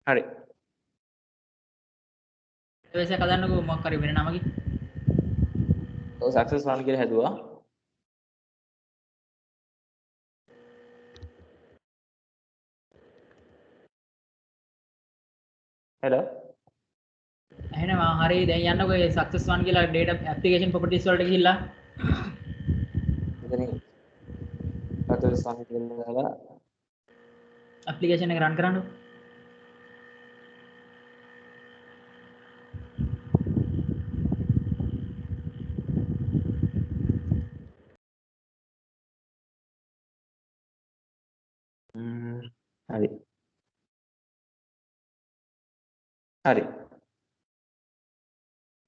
හරි. database එක හදන්නකෝ මොකක් හරි වෙන නමකින්. ඔව් සක්සස් 1 කියලා හැදුවා. හෙලෝ. එහෙනම් හරි දැන් යන්නකෝ ඒ success one කියලා data application properties වලට ගිහිල්ලා මෙතනින් සක්සස් 1 කියලා දාලා application එක run කරන්නකෝ. හරි. හරි.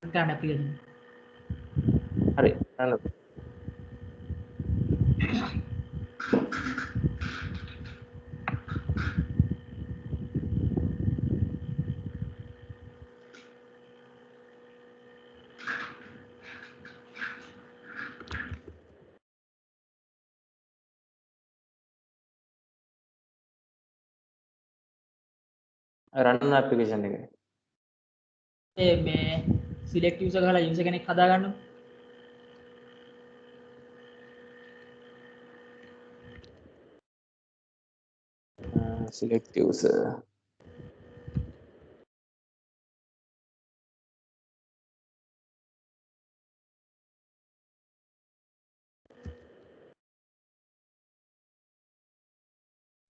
run කරන්න application. හරි. නේද? රන් ඇප්ලිකේෂන් එක. මේ select user ගහලා user කෙනෙක් හදා ගන්නකෝ. select user.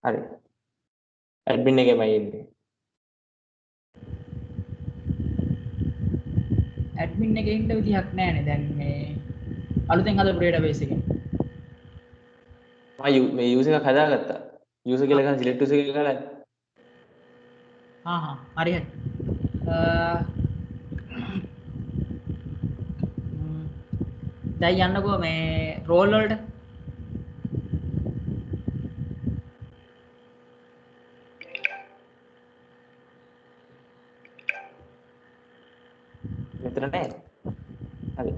හරි. ඇඩ්මින් එකේමයි ඉන්නේ. admin එකේ ඉන්න විදිහක් නැහැනේ දැන් මේ අලුතෙන් හදපු database එකේ. මම මේ user එකක් හදාගත්තා. user කියලා ගන්න select user කියලා ගහලා හරි හරි. දැන් යන්නකෝ මේ role වලට. මෙතන නෑ. හරි.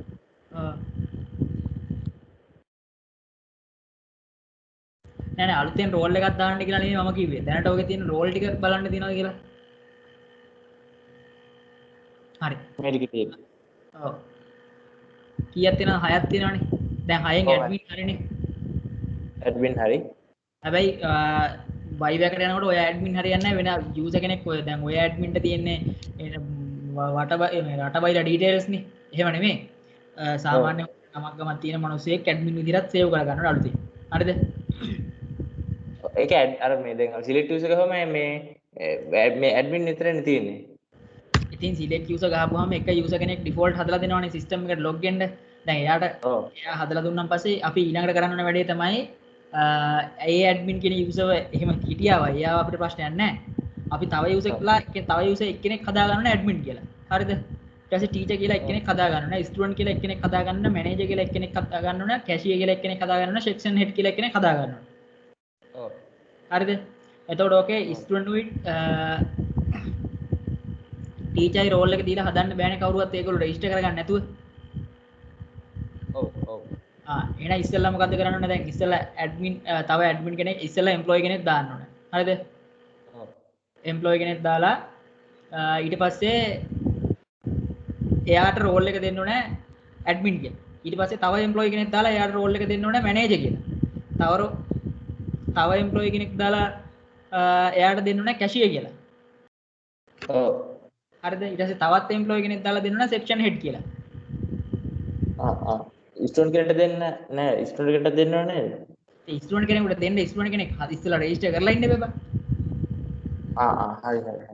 නෑ නෑ අලුතෙන් රෝල් එකක් දාන්න කියලා නෙමෙයි මම කිව්වේ. දැනට ඔගේ තියෙන රෝල් ටික බලන්න තියෙනවා කියලා. හරි. මේ ටික තියෙන්නේ. ඔව්. කීයක් තියෙනවද? 6ක් තියෙනවනේ. දැන් 6න් ඇඩ්මින් හරිනේ. ඇඩ්මින් හරි. හැබැයි බයිබෑකට යනකොට ඔය ඇඩ්මින් හරියන්නේ නැහැ වෙන යූසර් කෙනෙක් ඔය දැන් ඔය ඇඩ්මින්ට තියෙන්නේ රට බයිලා ඩීටේල්ස් නේ. එහෙම නෙමෙයි. සාමාන්‍ය නමක් ගමක් තියෙන මිනිස්සෙක් ඇඩ්මින් විදිහට සේව් කරගන්නවා අලුතින්. හරිද? ඒක අර මේ දැන් select user ගහම මේ ඇඩ්මින් විතරනේ තියෙන්නේ. ඉතින් select user ගහපුවාම එක user කෙනෙක් default හදලා දෙනවනේ system එකට log වෙන්න. දැන් එයා හදලා දුන්නාන් පස්සේ අපි ඊළඟට කරන්න ඕන වැඩේ තමයි ඒ admin කියන user එහෙම හිටියාව එයාව අපිට ප්‍රශ්නයක් නැහැ. අපි තව user කියලා තව user එක්කෙනෙක් හදා ගන්න ඕන admin කියලා. හරිද? ඊට පස්සේ teacher කියලා එක්කෙනෙක් හදා ගන්න ඕන, student කියලා එක්කෙනෙක් හදා ගන්න ඕන, manager කියලා එක්කෙනෙක් හදා ගන්න ඕන, cashier කියලා එක්කෙනෙක් හදා ගන්න ඕන, section head කියලා එක්කෙනෙක් හදා ගන්න ඕන. ඔව්. හරිද? එතකොට ඕකේ student with ටීචර්යි රෝල් එක දීලා හදන්න බෑනේ කවුරුවත් ඒගොල්ලෝ රෙජිස්ටර් කරගන්න නැතුව. ඔව් ඔව්. එහෙනම් ඉස්සෙල්ලා මොකද්ද කරන්න ඕනේ? දැන් ඉස්සෙල්ලා ඇඩ්මින් තව ඇඩ්මින් කෙනෙක් ඉස්සෙල්ලා එම්ප්ලොයි කෙනෙක් දාන්න ඕනේ. හරිද? ඔව්. එම්ප්ලොයි කෙනෙක් දාලා ඊට පස්සේ එයාට රෝල් එක දෙන්න ඕනේ ඇඩ්මින් කියලා. ඊට පස්සේ තව එම්ප්ලොයි කෙනෙක් දාලා එයාට රෝල් එක දෙන්න ඕනේ මැනේජර් කියලා. තව එම්ප්ලොයි කෙනෙක් දාලා එයාට දෙන්න ඕනේ කැෂියර් කියලා. ඔව්. හරිද? ඊට පස්සේ තවත් එම්ප්ලොයි කෙනෙක් දාලා දෙන්න ඕනේ සෙක්ෂන් හෙඩ් කියලා. ස්ටුඩන්ට් කෙනෙක්ට දෙන්න නෑ ස්ටුඩන්ට් කෙනෙක්ට දෙන්නව නේද? ඒ ස්ටුඩන්ට් කෙනෙකුට දෙන්න ස්ටුඩන්ට් කෙනෙක් ඉස්සෙල්ලා රෙජිස්ටර් කරලා ඉන්න බෑ. හරි හරි.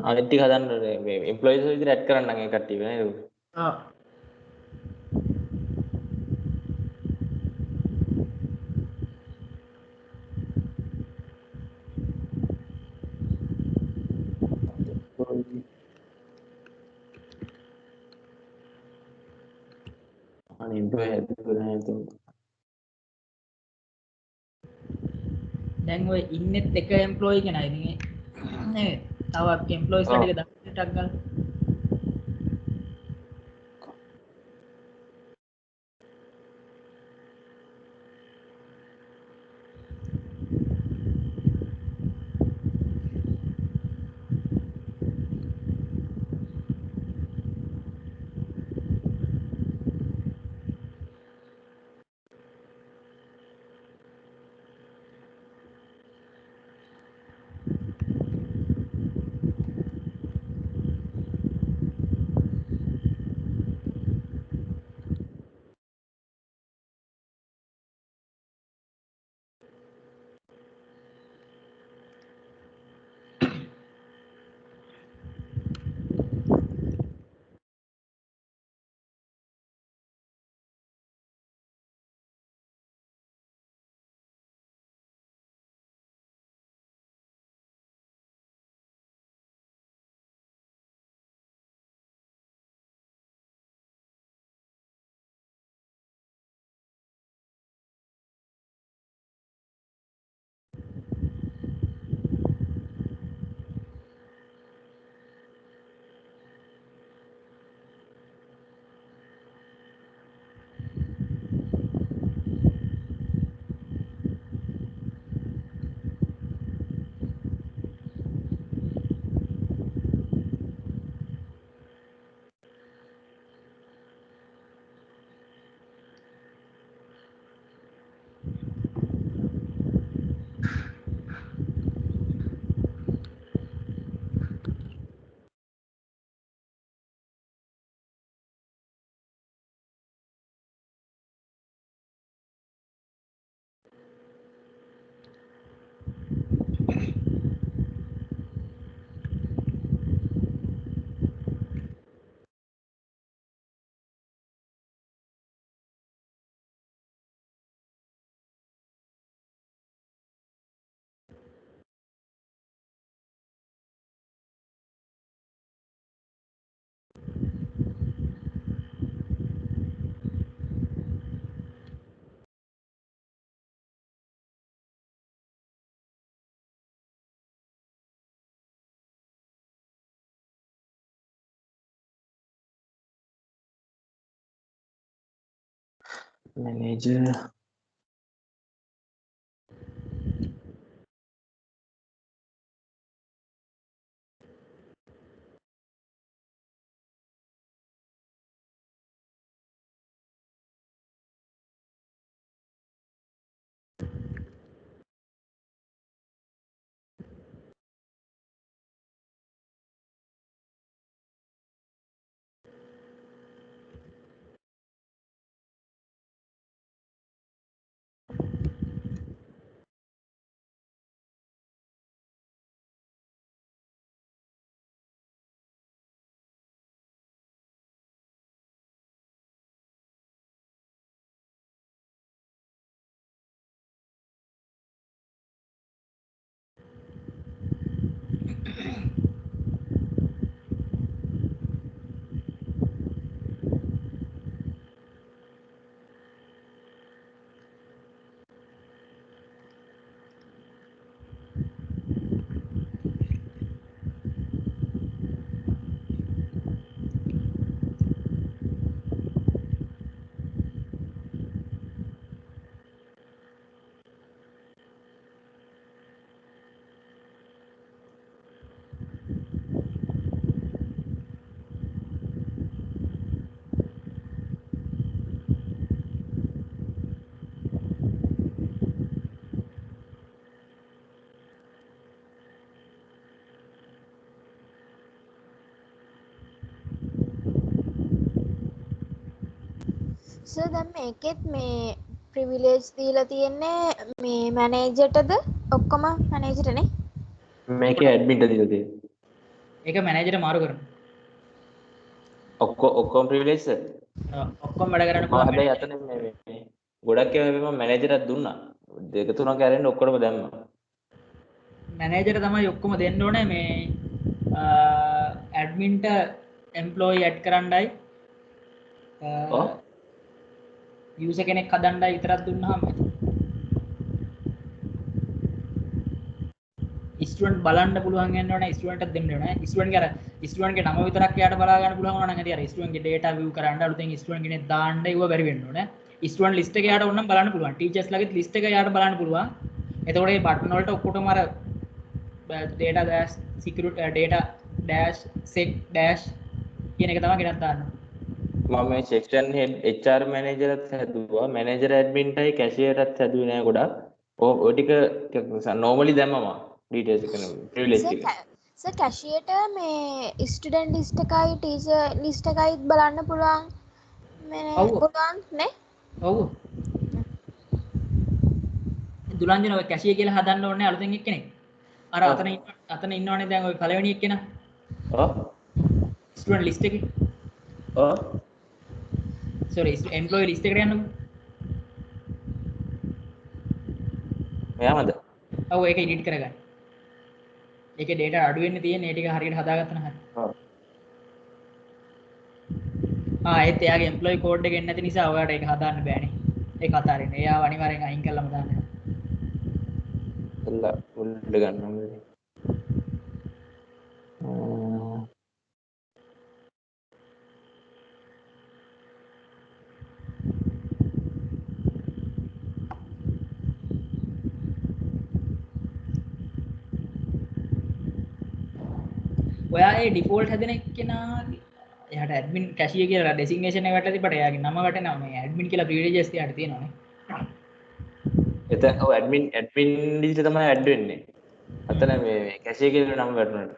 අනිත් ටික හදන්න මේ එම්ප්ලොයිස් විදිහට ඇඩ් කරන්න ඒ කට්ටිය නේද? ඔව්. අනේ එම්ප්ලොයි හැදුවේ නෑ එතකොට. දැන් ඔය ඉන්නෙත් එක එම්ප්ලොයි කෙනයි නේ. නේද? තව එම්ප්ලොයිස් ලා ටික දාන්න ටක් ගාලා. manager. සර් දැන් මේකෙත් මේ ප්‍රිවිලේජ් දීලා තියෙන්නේ මේ මැනේජර්ටද ඔක්කොම මැනේජර්ටනේ මේකේ ඇඩ්මින්ට දීලා තියෙනවා. ඒක මැනේජර් මාරු කරනවා. ඔක්කොම privilege සර්. ඔක්කොම වැඩ කරන්න මම පුළුවන්. හැබැයි අතන මේ ගොඩක් ඒවා මම මැනේජර්ට දුන්නා. දෙක තුනක් ඇරෙන්න ඔක්කොම දැම්මා. මැනේජර් තමයි ඔක්කොම දෙන්න ඕනේ මේ ඇඩ්මින්ට එම්ප්ලොයි ඇඩ් කරන්නයි ඔව්. යූසර් කෙනෙක් හදන්නයි විතරක් දුන්නාම ස්ටුඩන්ට් බලන්න පුළුවන් වෙන්න ඕනේ ස්ටුඩන්ට්ට දෙන්න ඕනේ ස්ටුඩන්ට්ගේ අර ස්ටුඩන්ට්ගේ නම විතරක් එයාට බලා ගන්න පුළුවන් වුණා නම් ඇති අර ස්ටුඩන්ට්ගේ data view කරන්න අලුතෙන් ස්ටුඩන්ට් කෙනෙක් දාන්න ඒව බැරි වෙන්න ඕනේ ස්ටුඩන්ට් ලිස්ට් එක එයාට ඕනම් බලන්න පුළුවන් ටීචර්ස් ලගේ ලිස්ට් එක එයාට බලන්න පුළුවන් එතකොට මේ බටන් වලට ඔක්කොටම අර data dash security data dash sec dash කියන එක තමයි ගෙනත් දාන්න මම මේ section head HR මැනේජර්ත් හැදුවා මැනේජර් ඇඩ්මින්ටයි කැෂියර්ටත් හැදුවේ නෑ ගොඩක් ඔය ටික normally දැම්මම details එක privilege එක සර් කැෂියට මේ ස්ටුඩන්ට් ලිස්ට් එකයි ටීචර් ලිස්ට් එකයි බලන්න පුළුවන් මේ ඔව්. පුළුවන් නේ ඔව් දුලන්ජන ඔය කැෂිය කියලා හදන්න ඕනේ අලුතෙන් එක්කෙනෙක් අර ඔව්. අතන ඉන්නවනේ දැන් ඔය පළවෙනි එක්කෙනා ඔව් ස්ටුඩන්ට් ලිස්ට් එකේ ඔව් sorry employee list එකට යන්නකෝ මෙයාමද ඔව් ඒක edit කරගන්න ඒකේ data අඩු වෙන්න තියෙන්නේ ඒ ටික හරියට හදාගත්තා නම් හරි ඔව් ඒත් එයාගේ employee code එක එන්නේ නැති නිසා ඔයාලට ඒක හදාන්න බෑනේ ඒක අතාරින්න එයාව අනිවාර්යෙන් අයින් කළාම දාන්න එල්ල මුල්ල ගන්න ඔයා ඒ ඩිෆෝල්ට් හැදෙන එක්කෙනාගේ එයාට ඇඩ්මින් කැෂියර් කියලා ඩෙසිග්නේෂන් එක වැටලා තිබ්බට එයාගේ නම වැටෙනවා මේ ඇඩ්මින් කියලා ප්‍රිවිලේජස් එයාට තියෙනවානේ එතන ඔව් ඇඩ්මින් ලිස්ට් තමයි ඇඩ් වෙන්නේ අතන මේ කැෂියර් කියලා නම වැටුණාට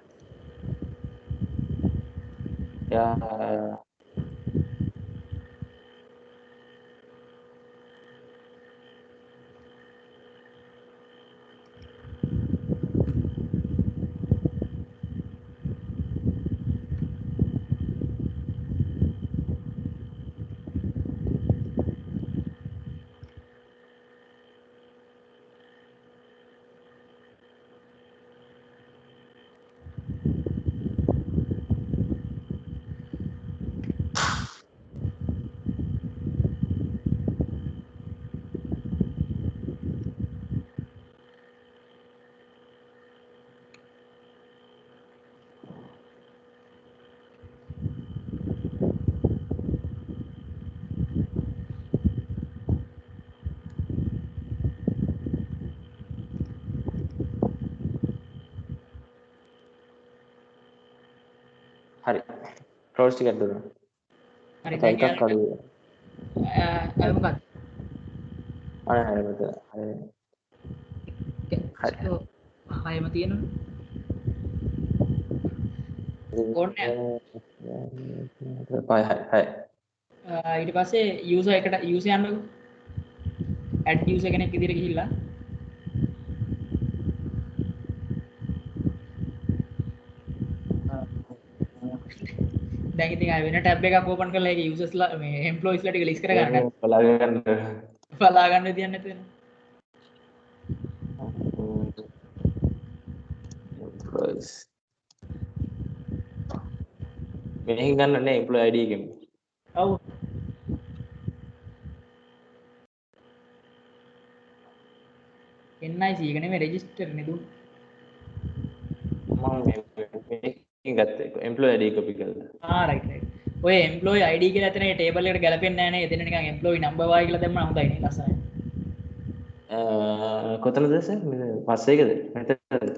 යා හරි. ක්ලෝස් ටිකක් දුන්නා. හරි එකක් දැන් අඩු. අය මොකක්ද අනේ හරි මෙතන. හරි. හරි. හයම තියෙනවා ඕනේ පහයි හරි. ඊට පස්සේ යූසර් එකට යූසර් යන්නකෝ ඇඩ් යූසර් කෙනෙක් විදිහට ගිහිල්ලා දැන් ඉතින් ආයෙ වෙන ටැබ් එකක් ඕපන් කරලා ඒක යූසර්ස්ලා මේ එම්ප්ලොයිස්ලා ටික ලිස්ට් කර ගන්න බලා ගන්න විදියක් නැති වෙනවා මෙහෙන් ගන්න නේ එම්ප්ලොයි ID එකෙන්. ඔව් NIC එක නෙමෙයි රෙජිස්ටර් නේ දුන්න මම මේකෙන් ගත්තා එම්ප්ලොයි ID කොපි කරලා. රයිට් ඔය එම්ප්ලොයි ID කියලා එතන ඒ ටේබල් එකට ගැලපෙන්නේ නැහැ නේ එතන නිකන් එම්ප්ලොයි නම්බර් වයි කියලා දැම්මම හොඳයි නේ ලස්සනයි කොතනද සර්? පස්සේ එකද? මෙතනද?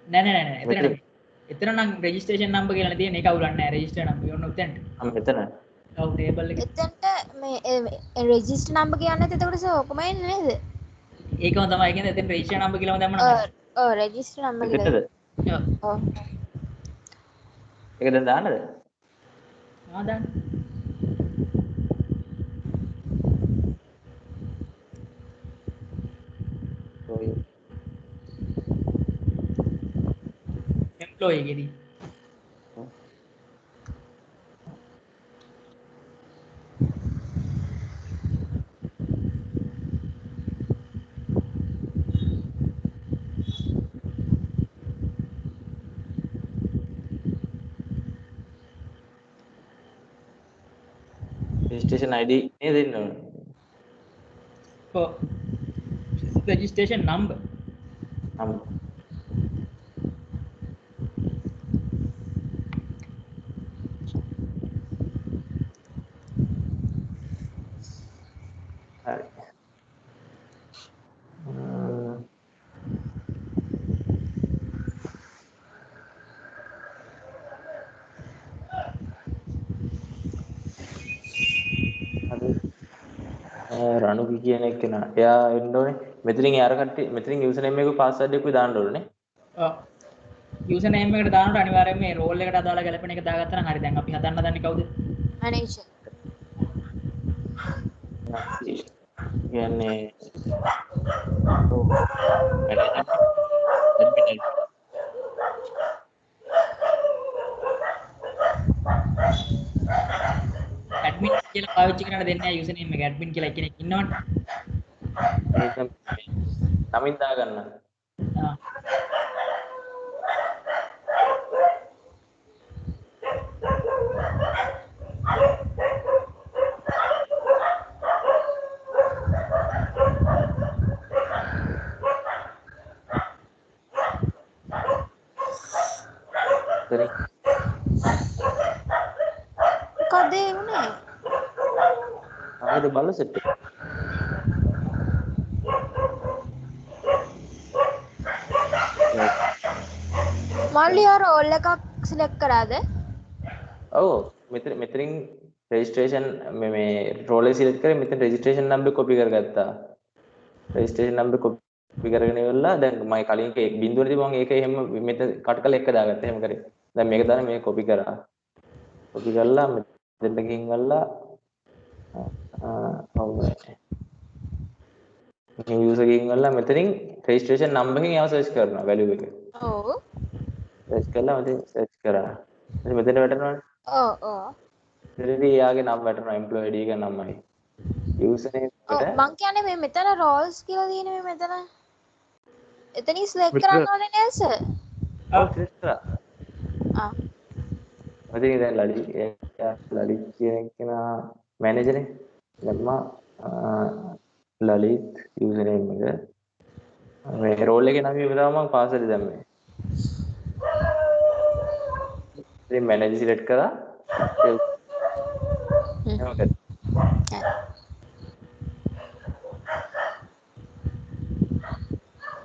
නෑ එතන නෙමෙයි එතන නම් රෙජිස්ට්‍රේෂන් නම්බර් කියලා නේ තියෙන්නේ ඒක අවුලක් නැහැ රෙජිස්ටර් නම්බර් ඔන්න උතෙන්ට මෙතන. ඔව් ටේබල් එක එතනට මේ රෙජිස්ටර් නම්බර් කියන්නත් එතකොට සර් ඔකම එන්නේ නේද? ඒකම තමයි කියන්නේ එතන රෙජිස්ටර් නම්බර් කියලාම දැම්මම ඔව් රෙජිස්ටර් නම්බර් කියලා. ඔව්. ඒක දැන් දාන්නද? දාන්න ඔය එම්ප්ලොයි එකේදී රෙජිස්ට්‍රේෂන් ID නේද දෙන්න ඕනේ. ඔව් රෙජිස්ට්‍රේෂන් නම්බර් නම් හරි. රණුකි කියන එක නා. එයා එන්න ඕනේ. මෙතනින් යාර කට්ටිය මෙතනින් යූසර් නේම් එකකුයි පාස්වර්ඩ් එකකුයි දාන්න ඕනේ. ඔව් යූසර් නේම් එකට දානකොට අනිවාර්යයෙන් මේ රෝල් එකට අදාළ ගැලපෙන එක දාගත්තා නම් හරි දැන් අපි හදන්න හදන්නේ කවුද මැනේජර්. කියන්නේ ඇඩ්මින් කියලා පාවිච්චි කරන්න දෙන්නේ නැහැ යූසර් නේම් එක ඇඩ්මින් කියලා කෙනෙක් ඉන්නවනේ ඒක නමින් දාගන්න. ආ හරි. මොකද ඒ උනේ? ආයෙත් බලලා සෙට් එක. මල්ලි ආ රෝල් එකක් සිලෙක්ට් කරාද? ඔව් මෙතනින් රෙජිස්ට්‍රේෂන් මේ රෝල් එක සිලෙක්ට් කරේ මෙතන රෙජිස්ට්‍රේෂන් නම්බර් කොපි කරගත්තා. රෙජිස්ට්‍රේෂන් නම්බර් කොපි කරගෙන ඉවරලා දැන් මම කලින් එක බිඳුවනේ තිබ්බ මම ඒක එහෙම මෙතන කට් කරලා එක දාගත්තා. එහෙම කරේ. දැන් මේක දාලා මේක කොපි කරා. කොපි කරලා මෙතෙන්ට ගිහින් ගල්ලා ඔව් new user ගිහින් ගල්ලා මෙතනින් registration number එකෙන් යව search කරනවා value එක. ඔව්. search කරලා මෙතන search කරා. ඊට මෙතන වැටෙනවනේ. ඔව් ඔව්. ඊටදී එයාගේ නම වැටෙනවා employee ID එක නමයි. user name ඔව් එකට මං කියන්නේ මේ මෙතන roles කියලා තියෙන මේ මෙතන. එතනින් select කරන්න ඕනේ නේද සර්? ඔව් select කරා. ආ. මෙතන දැන් ලලිත් කියන කෙනා manager නේ. දැම්මා ලලිත් user name එක මේ රෝල් එකේ නම ඉවරවම මම පාස්වර්ඩ් දැම්මේ. ඉතින් මැනේජර් සිලෙක්ට් කරා. එහෙනම්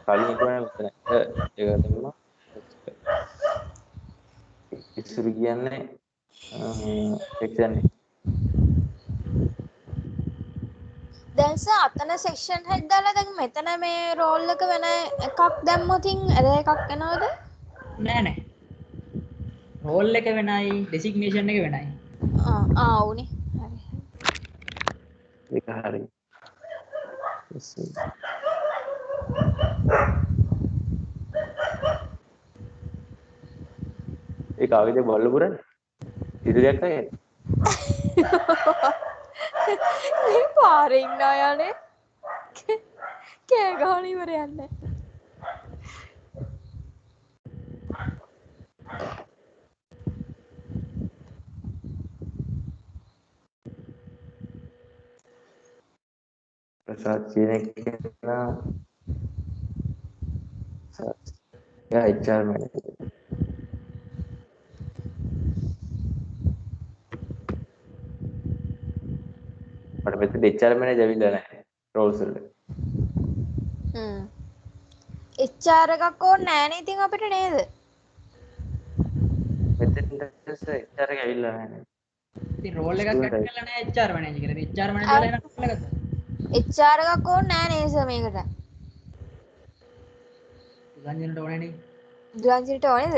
කලින් හිතුවනේ මෙතන ඒක දැම්මා. ඉස්සුරු කියන්නේ section එක. දැන් සර් අතන සෙක්ෂන් හෙඩ් දාලා දැන් මෙතන මේ රෝල් එක වෙන එකක් දැම්මොතින් එර එකක් එනවද? නෑ නෑ. රෝල් එක වෙනයි ඩෙසිග්නේෂන් එක වෙනයි. උනේ. හරි. ඒක හරි. ඒ කාගෙද බල්ල පුරන්නේ? ඉදිරියක් අය. මේ පාරේ ඉන්න අයනේ. කෑ ගහන ඉවරයක් නැහැ. ප්‍රසාද් කියන කෙනා යා HR මැනේජර්. මට මෙතන HR මැනේජර් ඇවිල්ලා නැහැ රෝල්ස් වලට. HR එකක් ඕනේ නෑනේ ඉතින් අපිට නේද? මෙතෙන්ට HR එක ඇවිල්ලා නැහැ. ඉතින් රෝල් එකක් ඇඩ් කරලා නැහැ HR මැනේජර් කියලා. ඉතින් HR මැනේජර්ලා එන රෝල් එකක්. HR එකක් ඕනේ නෑ නේද සර් මේකට? ගංජනට ඕනේ නේ. දුරන්සිට ඕනේද?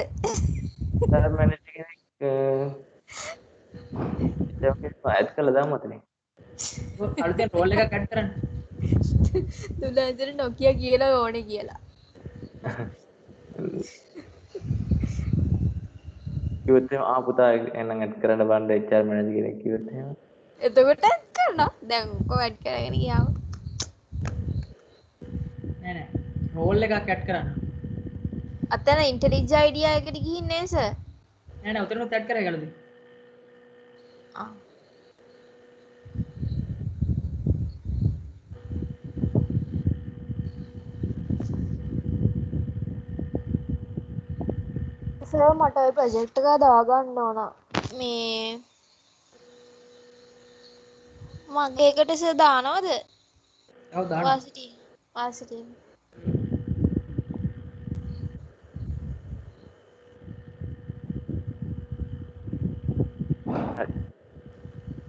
HR මැනේජර් කෙනෙක් ඇඩ් කළා දාමු අතනේ. අලුතෙන් රෝල් එකක් ඇඩ් කරන්න. දුරන්සිට නොකිය කියලා ඕනේ කියලා. කිව්වොත් එහෙම පුතා එහෙනම් ඇඩ් කරන්න බණ්ඩ HR මැනේජර් කෙනෙක් කිව්වොත් එහෙම. එතකොට ඇඩ් කරනවා. දැන් කොහොම ඇඩ් කරගෙන ගියාම. නෑ නෑ. රෝල් එකක් ඇඩ් කරන්න. අතන ඉන්ටෙලිජ් අයිඩියා එකට ගිහින් නේ සර්. නෑ නෑ උතනත් ඇඩ් කරේ ගලද. සර් මට ওই ප්‍රොජෙක්ට් එක දාගන්න ඕන. මේ මගේ එකට සර් දානවද? ඔව් දාන්න. වාසිටි.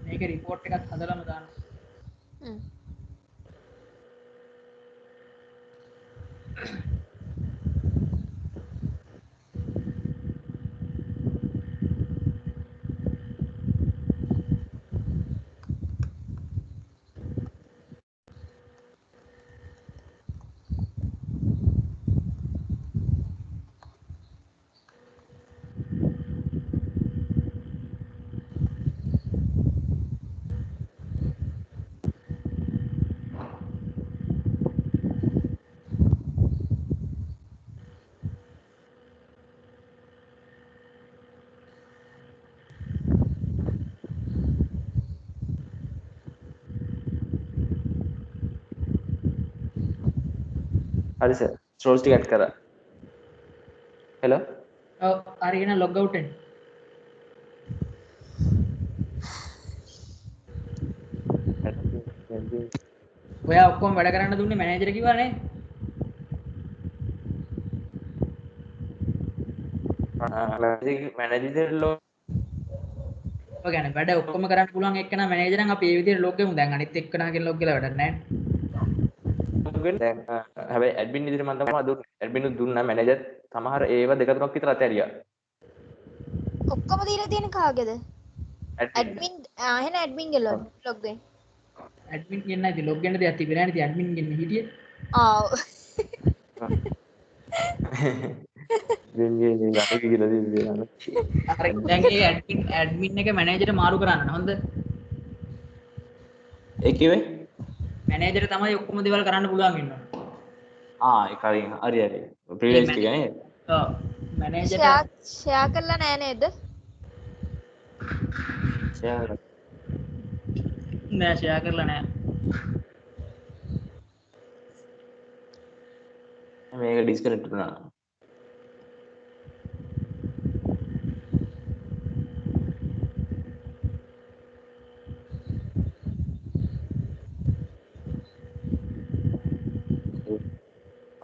මේක රිපෝට් එකක් හදලාම දාන්න. හරි සර්. රෝල්ස් ටික ඇඩ් කරා. හෙලෝ. ඔව් හරි එහෙනම් ලොග් අවුට් වෙන්න. ඔයා ඔක්කොම වැඩ කරන්න දුන්නේ මැනේජර් කිව්වා නේ? මැනේජර් ලෝ ඔය කියන්නේ වැඩ ඔක්කොම කරන්න පුළුවන් එක්කෙනා මැනේජර් නම් අපි ඒ විදිහට ලොග් ගමු. දැන් අනිත් එක්කෙනාගෙන් ලොග් ගලා වැඩක් නැහැ. දැන් හැබැයි ඇඩ්මින් විදිහට මම තමයි දුන්නේ. ඇඩ්මින් දුන්නා මැනේජර් සමහර ඒව දෙක තුනක් විතර අතහැරියා. ඔක්කොම දීලා තියෙන කාගේද? ඇඩ්මින් එහෙනම් ඇඩ්මින් ගේ ලොග් වෙන්න. ඇඩ්මින් කියන්නේ නැති ලොග් වෙන්න දෙයක් තිබෙන්නේ නැහැ නේ. ඇඩ්මින් ගෙන්නේ හිටියේ. දෙන්නේ ගන්න කියලා දෙන්නේ. හරි දැන් ඒ ඇඩ්මින් එක මැනේජර් මාරු කරන්න හොඳ. ඒ කිව්වේ? මැනේජර් තමයි ඔක්කොම දේවල් කරන්න පුළුවන් ඉන්නවා. ඒ කලින් හරි. ප්‍රිවිලේජ් ටික නේද? ඔව්. මැනේජර් ෂෙයා කරලා නැහැ නේද? ෂෙයා නෑ ෂෙයා කරලා නෑ. මේක ඩිස්කනෙක්ට් වුණා.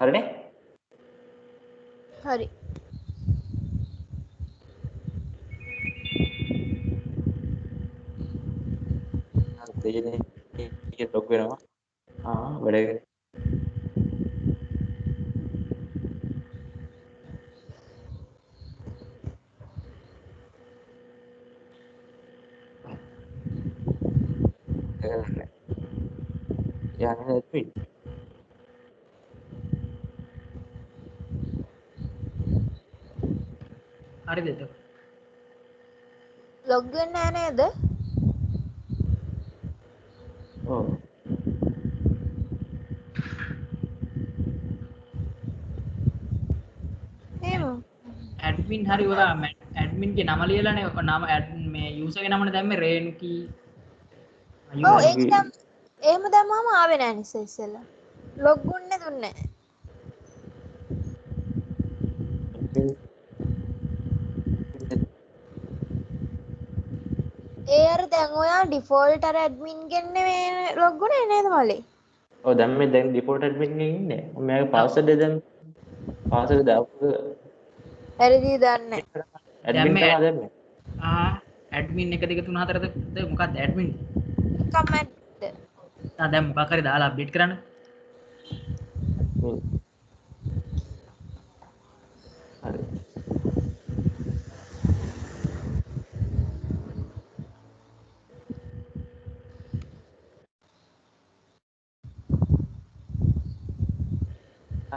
හරිනේ? හරි. තේනේ ඒක ලොක් වෙනවා. වැඩ කරේ. කරන්නේ. යන්නේ නැත්නම් හරිද එතකොට? ලොග් වෙන්නේ නැහැ නේද? ඔව්. එහෙම. ඇඩ්මින් හරි ඔයා ඇඩ්මින්ගේ නම ලියලානේ නම මේ යූසර්ගේ නමනේ දැම්මේ රේණුකී ඔව් යූසර්. ඒක දැම් එහෙම දැම්මම ආවේ නැහැ නිස ඉස්සෙල්ලා. ලොග් උන්නේ දුන්නේ නැහැ. ඒ අර දැන් ඔයා ඩිෆෝල්ට් අර ඇඩ්මින් ගෙන්නේ මේ ලොග් උනේ නේද මලේ? ඔව් දැන් මේ දැන් ඩිෆෝල්ට් ඇඩ්මින් එකේ ඉන්නේ. මම පාස්වර්ඩ් එක දැන් පාස්වර්ඩ් දාපු වැරදි දන්නේ ඇඩ්මින් දැම්මේ තමයි දැම්මේ. ඇඩ්මින් 1 2 3 4ද මොකක්ද ඇඩ්මින්? කමෙන්ට්. දැන් මොකක් හරි දාලා අප්ඩේට් කරන්න. හරි.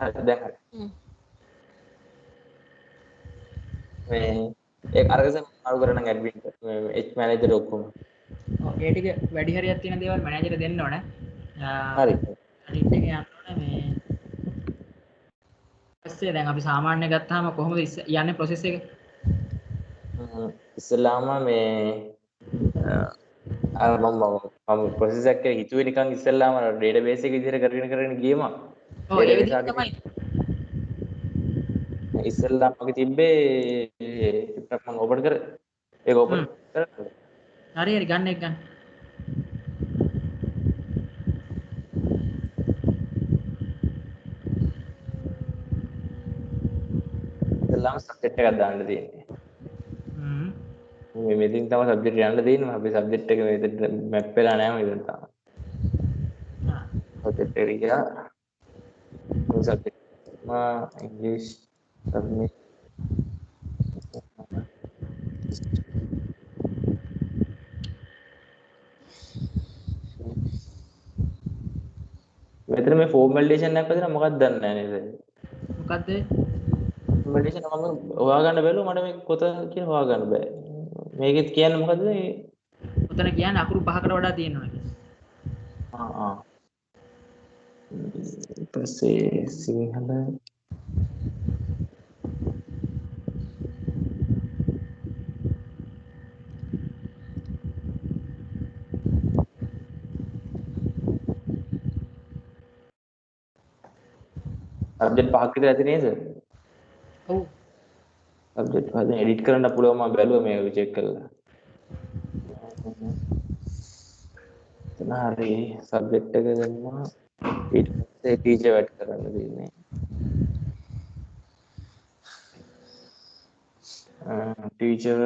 හරි දැන් හරි. මේ ඒක අරගෙන අරු කරන ඇඩ්මින් මේ H මැනේජර් ඔක්කොම. ඔව් ඒ ටික වැඩි හරියක් තියෙන දේවල් මැනේජර් දෙන්න ඕනේ. හරි. එඩිට් එක යන්න ඕනේ මේ ඊපස්සේ දැන් අපි සාමාන්‍ය ගත්තාම කොහොමද යන්නේ process එක? ඉස්සලාම මේ මම ප්‍රොසෙස් එක හිතුවේ නිකන් ඉස්සලාම ඩේටාබේස් එක විදිහට කරගෙන ගියම ඔව් ඒ විදිහට තමයි. ඉස්සල්ලා මගේ තිබ්බේ මම ඕපන් කර ඒක ඕපන් කරලා හරි හරි ගන්න එක ගන්න. ඉස්සල්ලාම සබ්ජෙක්ට් එකක් දාන්න තියෙන්නේ. මේ මෙතෙන් තමයි සබ්ජෙක්ට් යන්න තියෙන්නේ. අපි සබ්ජෙක්ට් එක මෙතෙන්ට මැප් වෙලා නැහැ මෙතන තාම. සබ්ජෙක්ට් එක ගියා. සබ්ජෙක්ට් ඉංග්‍රීසි සබ්මිට් මෙතන මේ ෆෝම් වැලිඩේෂන් එකක් හදලා මොකක්ද දන්නේ නැහැ නේද? මොකද්ද? වැලිඩේෂන් මම හොයාගන්න බැලුවා මට මේක කොතනද කියලා හොයාගන්න බෑ. මේකෙත් කියන්නේ මොකද්ද? උතන කියන්නේ අකුරු 5කට වඩා තියෙනවා කියලා. ඊට පස්සේ සිංහල සබ්ජෙක්ට් පහක් විතර ඇති නේද? ඔව්. සබ්ජෙක්ට් පහ දැන් එඩිට් කරන්න පුළුවන් මම බැලුවා මේක චෙක් කරලා. එතන හරි සබ්ජෙක්ට් එක දැම්මා ඊට පස්සේ ටීචර් වැඩ් කරන්න තියෙන්නේ. ටීචර්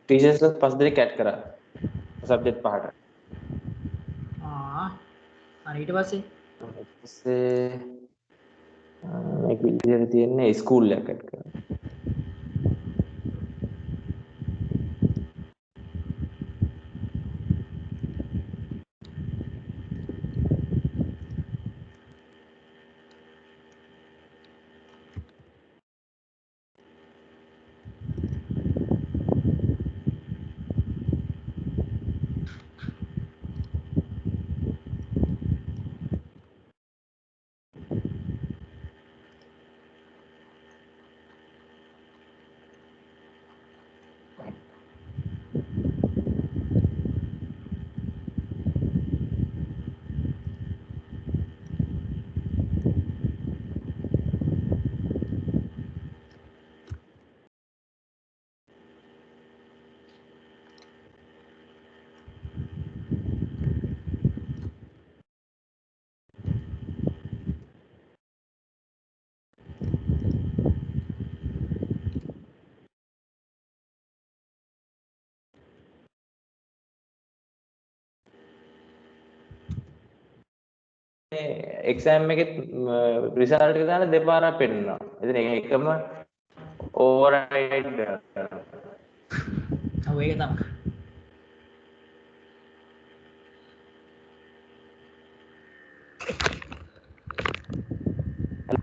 टीचर्सලා 5 දෙනෙක් ඇඩ් කරා සබ්ජෙක්ට් පහට. ඊට පස්සේ ඊට පස්සේ මේක විදියට තියෙන්නේ ස්කූල් එකක් ඇඩ් කරා. එක්සෑම් එකෙත් රිසල්ට් එක දාලා දෙපාරක් පෙන්නනවා. ඉතින් එකම ඕවර්රයිඩ් කරනවා. ඔව් ඒක තමයි.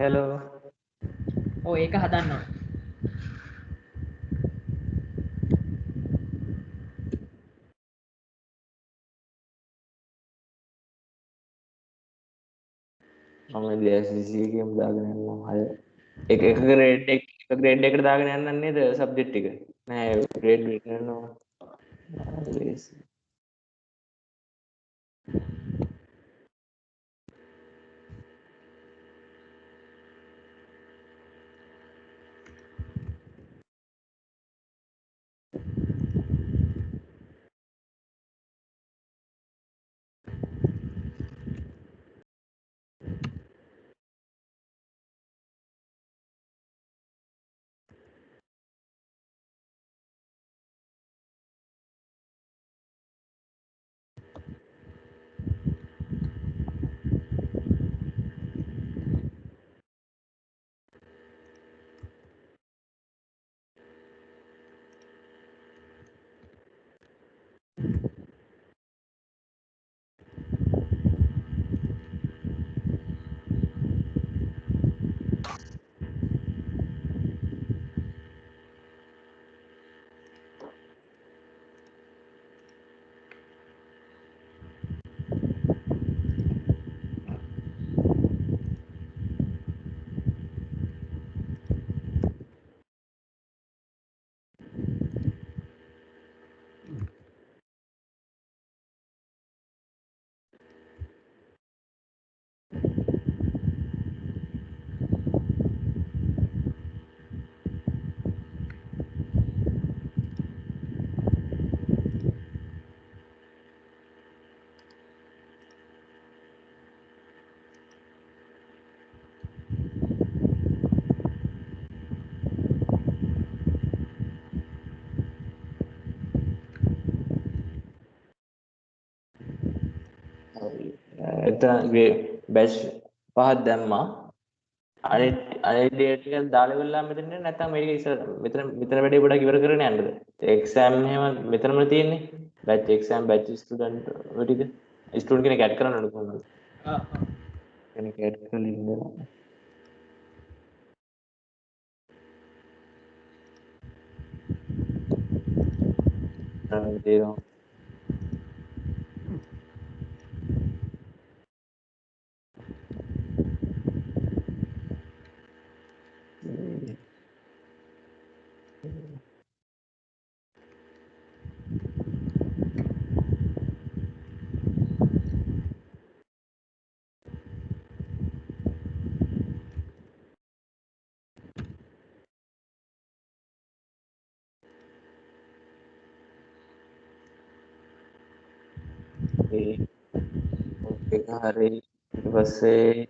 හෙලෝ. ඔව් ඒක හදන්න ඕන. මම DSCC එකේම දාගෙන යන්නම් අය. එක ග්‍රේඩ් එකට දාගෙන යන්නම් නේද සබ්ජෙක්ට් එක. නෑ ග්‍රේඩ් වෙනනවා. එතන බැච් පහක් දැම්මා. අනිත් ඩේට් ටික දාලා ඉවරලා මෙතන නැත්නම් මේක ඉස්සර මෙතන වැඩේ ගොඩක් ඉවර කරගෙන යන්නද? එක්සෑම් එහෙම මෙතනම තියෙන්නේ. බැච් එක්සෑම් බැච් ස්ටුඩන්ට් ඔය ටික. ස්ටුඩන්ට් කෙනෙක් ඇඩ් කරන්න ඕනේ කොහොමද? කෙනෙක් ඇඩ් කරලා ඉන්නවා. තියෙනවා. ඒක හරි. ඊට පස්සේ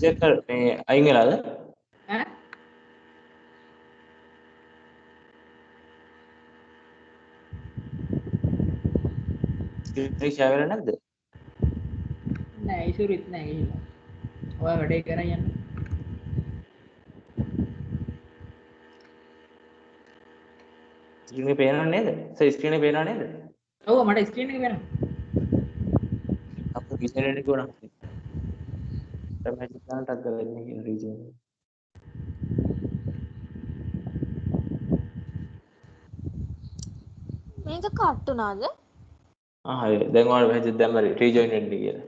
එක මේ අයින් වෙලාද? ඈ ස්ක්‍රීන් ෂෙයා වෙලා නැද්ද? නෑ ඉසුරිත් නෑ ගිහිල්ලා. ඔයා වැඩේ කරන් යන්න. ස්ක්‍රීන් එක පේනව නේද? ස්ක්‍රීන් එක පේනව නේද? ඔව් මට ස්ක්‍රීන් එක පේනවා. අපු රීජන් එකට ගොඩක්. තමයි ගන්නටක් ගලන්නේ කියන රීජන්. මේක කට් වුණාද? හරි. දැන් ඔයාලා මැසේජ් දැම්ම රීජොයින් වෙන්න කියලා.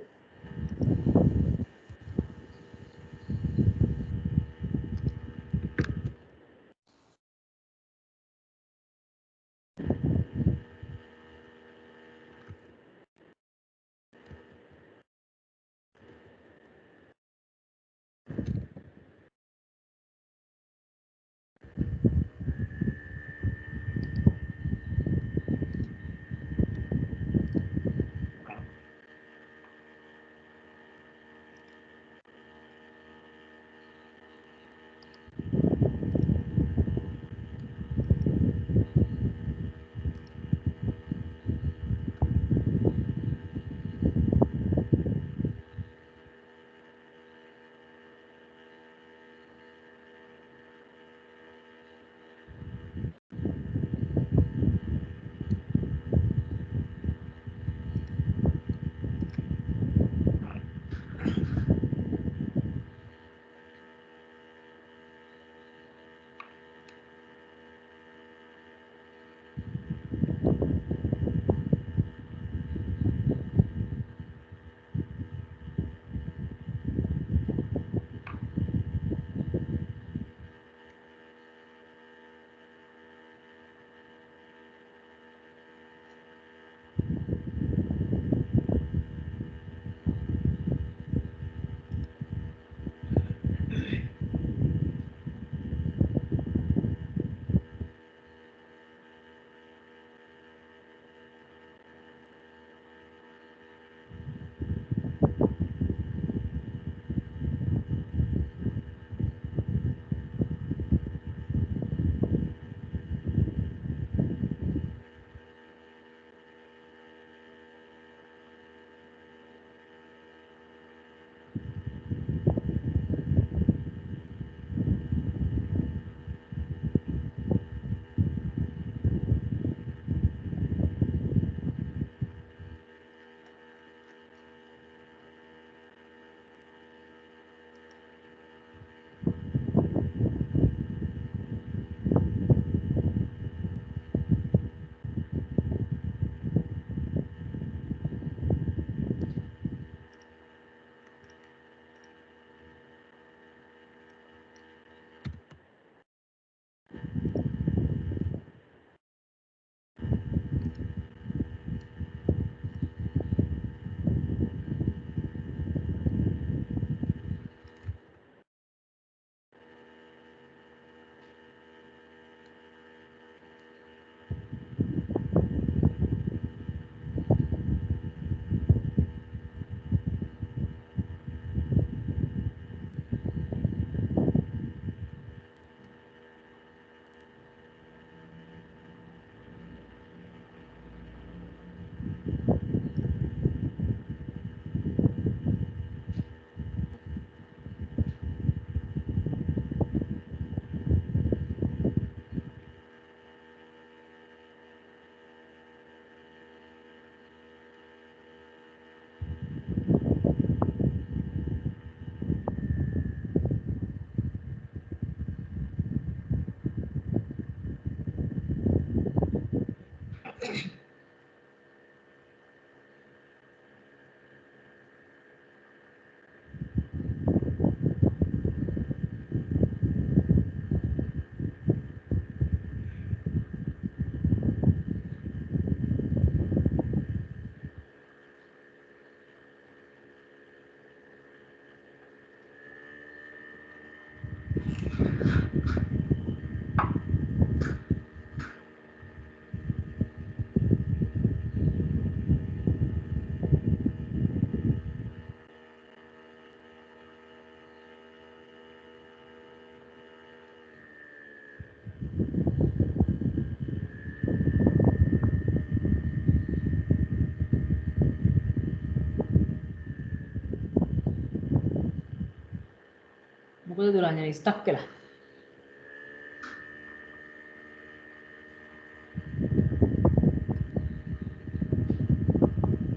මොකද දුරංජන ස්ටක් කළා.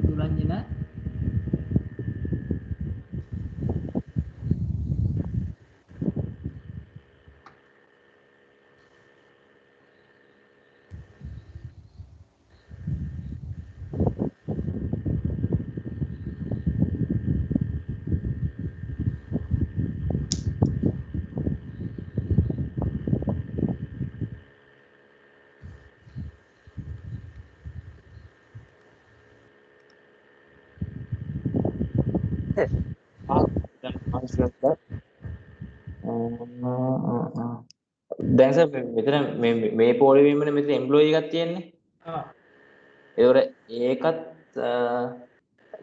දුරංජන දැන් සර් මෙතන මේ පොලිමේමනේ මෙතන එම්ප්ලොයි එකක් තියෙන්නේ. ඒවර ඒකත්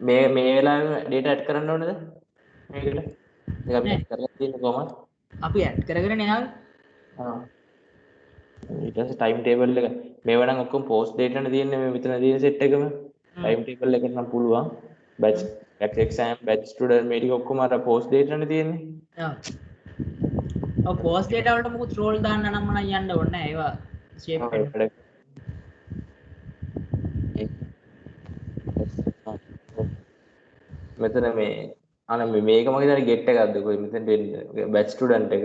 මේ වෙලාවේ data add කරන්න ඕනද මේකට? ඒක අපි කරලා තියෙන්නේ කොහමද? අපි ඇඩ් කරගෙන නෑ. ඊට පස්සේ ටයිම් ටේබල් එක මේවා නම් ඔක්කොම පෝස්ට් data නේ තියෙන්නේ මේ මෙතන තියෙන සෙට් එකම. ටයිම් ටේබල් එකට නම් පුළුවන්. batch exam batch student මේ ටික ඔක්කොම අර පෝස්ට් data නේ තියෙන්නේ. ඔව් පෝස්ට් data වලට මොකුත් රෝල් දාන්න නම් මම යන්න ඕනේ නෑ. ඒවා shape වෙන්න. මෙතන මේ මේක මගේ දැන් get එකක්ද කොයි මෙතන දෙන්නේ batch student එක.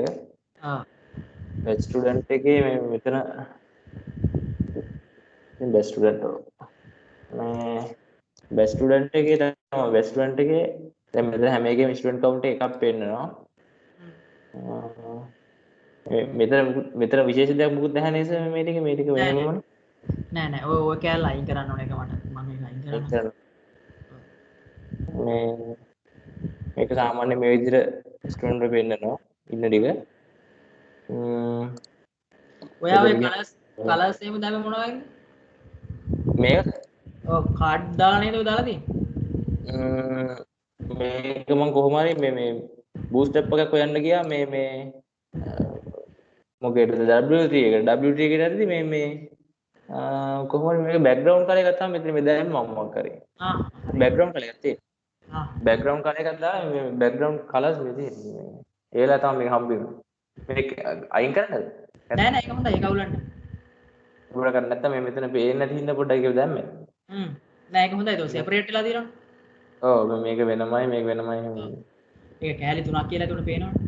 batch student එකේ මේ මෙතන batch student මේ batch student එකේ තමයි batch student එකේ දැන් මෙතන හැම එකේම student count එකක් පෙන්නනවා. මෙතන විශේෂ දෙයක් මොකුත් නැහැ නේද මේ ටික වෙනමනේ. නෑ ඔය කෑල්ල අයින් කරන්න ඕන එක මට මම ඒක අයින් කරනවා. මේක සාමාන්‍ය මේ විදිහට ස්ක්‍රීන් එකේ පෙන්නනවා ඉන්න ටික. ඔයා ඔය කලර්ස් එහෙම දැම්මේ මොනවද? මේක ඔව් කාඩ් දාලා නේද ඔය දාලා තියෙන්නේ? මේක මම කොහොම හරි මේ බූස්ට් අප් එකක් හොයන්න ගියා මේ මොකේද W3 එකට හරිදි මේ කොහොමද මේක බෑග්ග්‍රවුන්ඩ් කලර් එකක් තමයි මෙතන මේ දැන් මම කරේ. බෑග්ග්‍රවුන්ඩ් කලර් එකක් තියෙනවා. බෑග්ග්‍රවුන්ඩ් කලර් එකක් දාලා මේ බෑග්ග්‍රවුන්ඩ් කලර්ස් මේ තියෙන්නේ. ඒලා තමයි මේක හම්බෙන්නේ. මේක අයින් කරන්නද? නෑ ඒක හොඳයි ඒක අවුලන්නේ. උඩ කරන්න නැත්නම් මේ මෙතන පේන්නේ නැති හින්දා පොඩ්ඩක් ඒක දැම්මේ. නෑ ඒක හොඳයි ඒක සෙපරේට් වෙලා තියෙනවා. ඔව් මේක වෙනමයි මේක වෙනමයි. ඒක කෑලි තුනක් කියලා තුන පේනවනේ.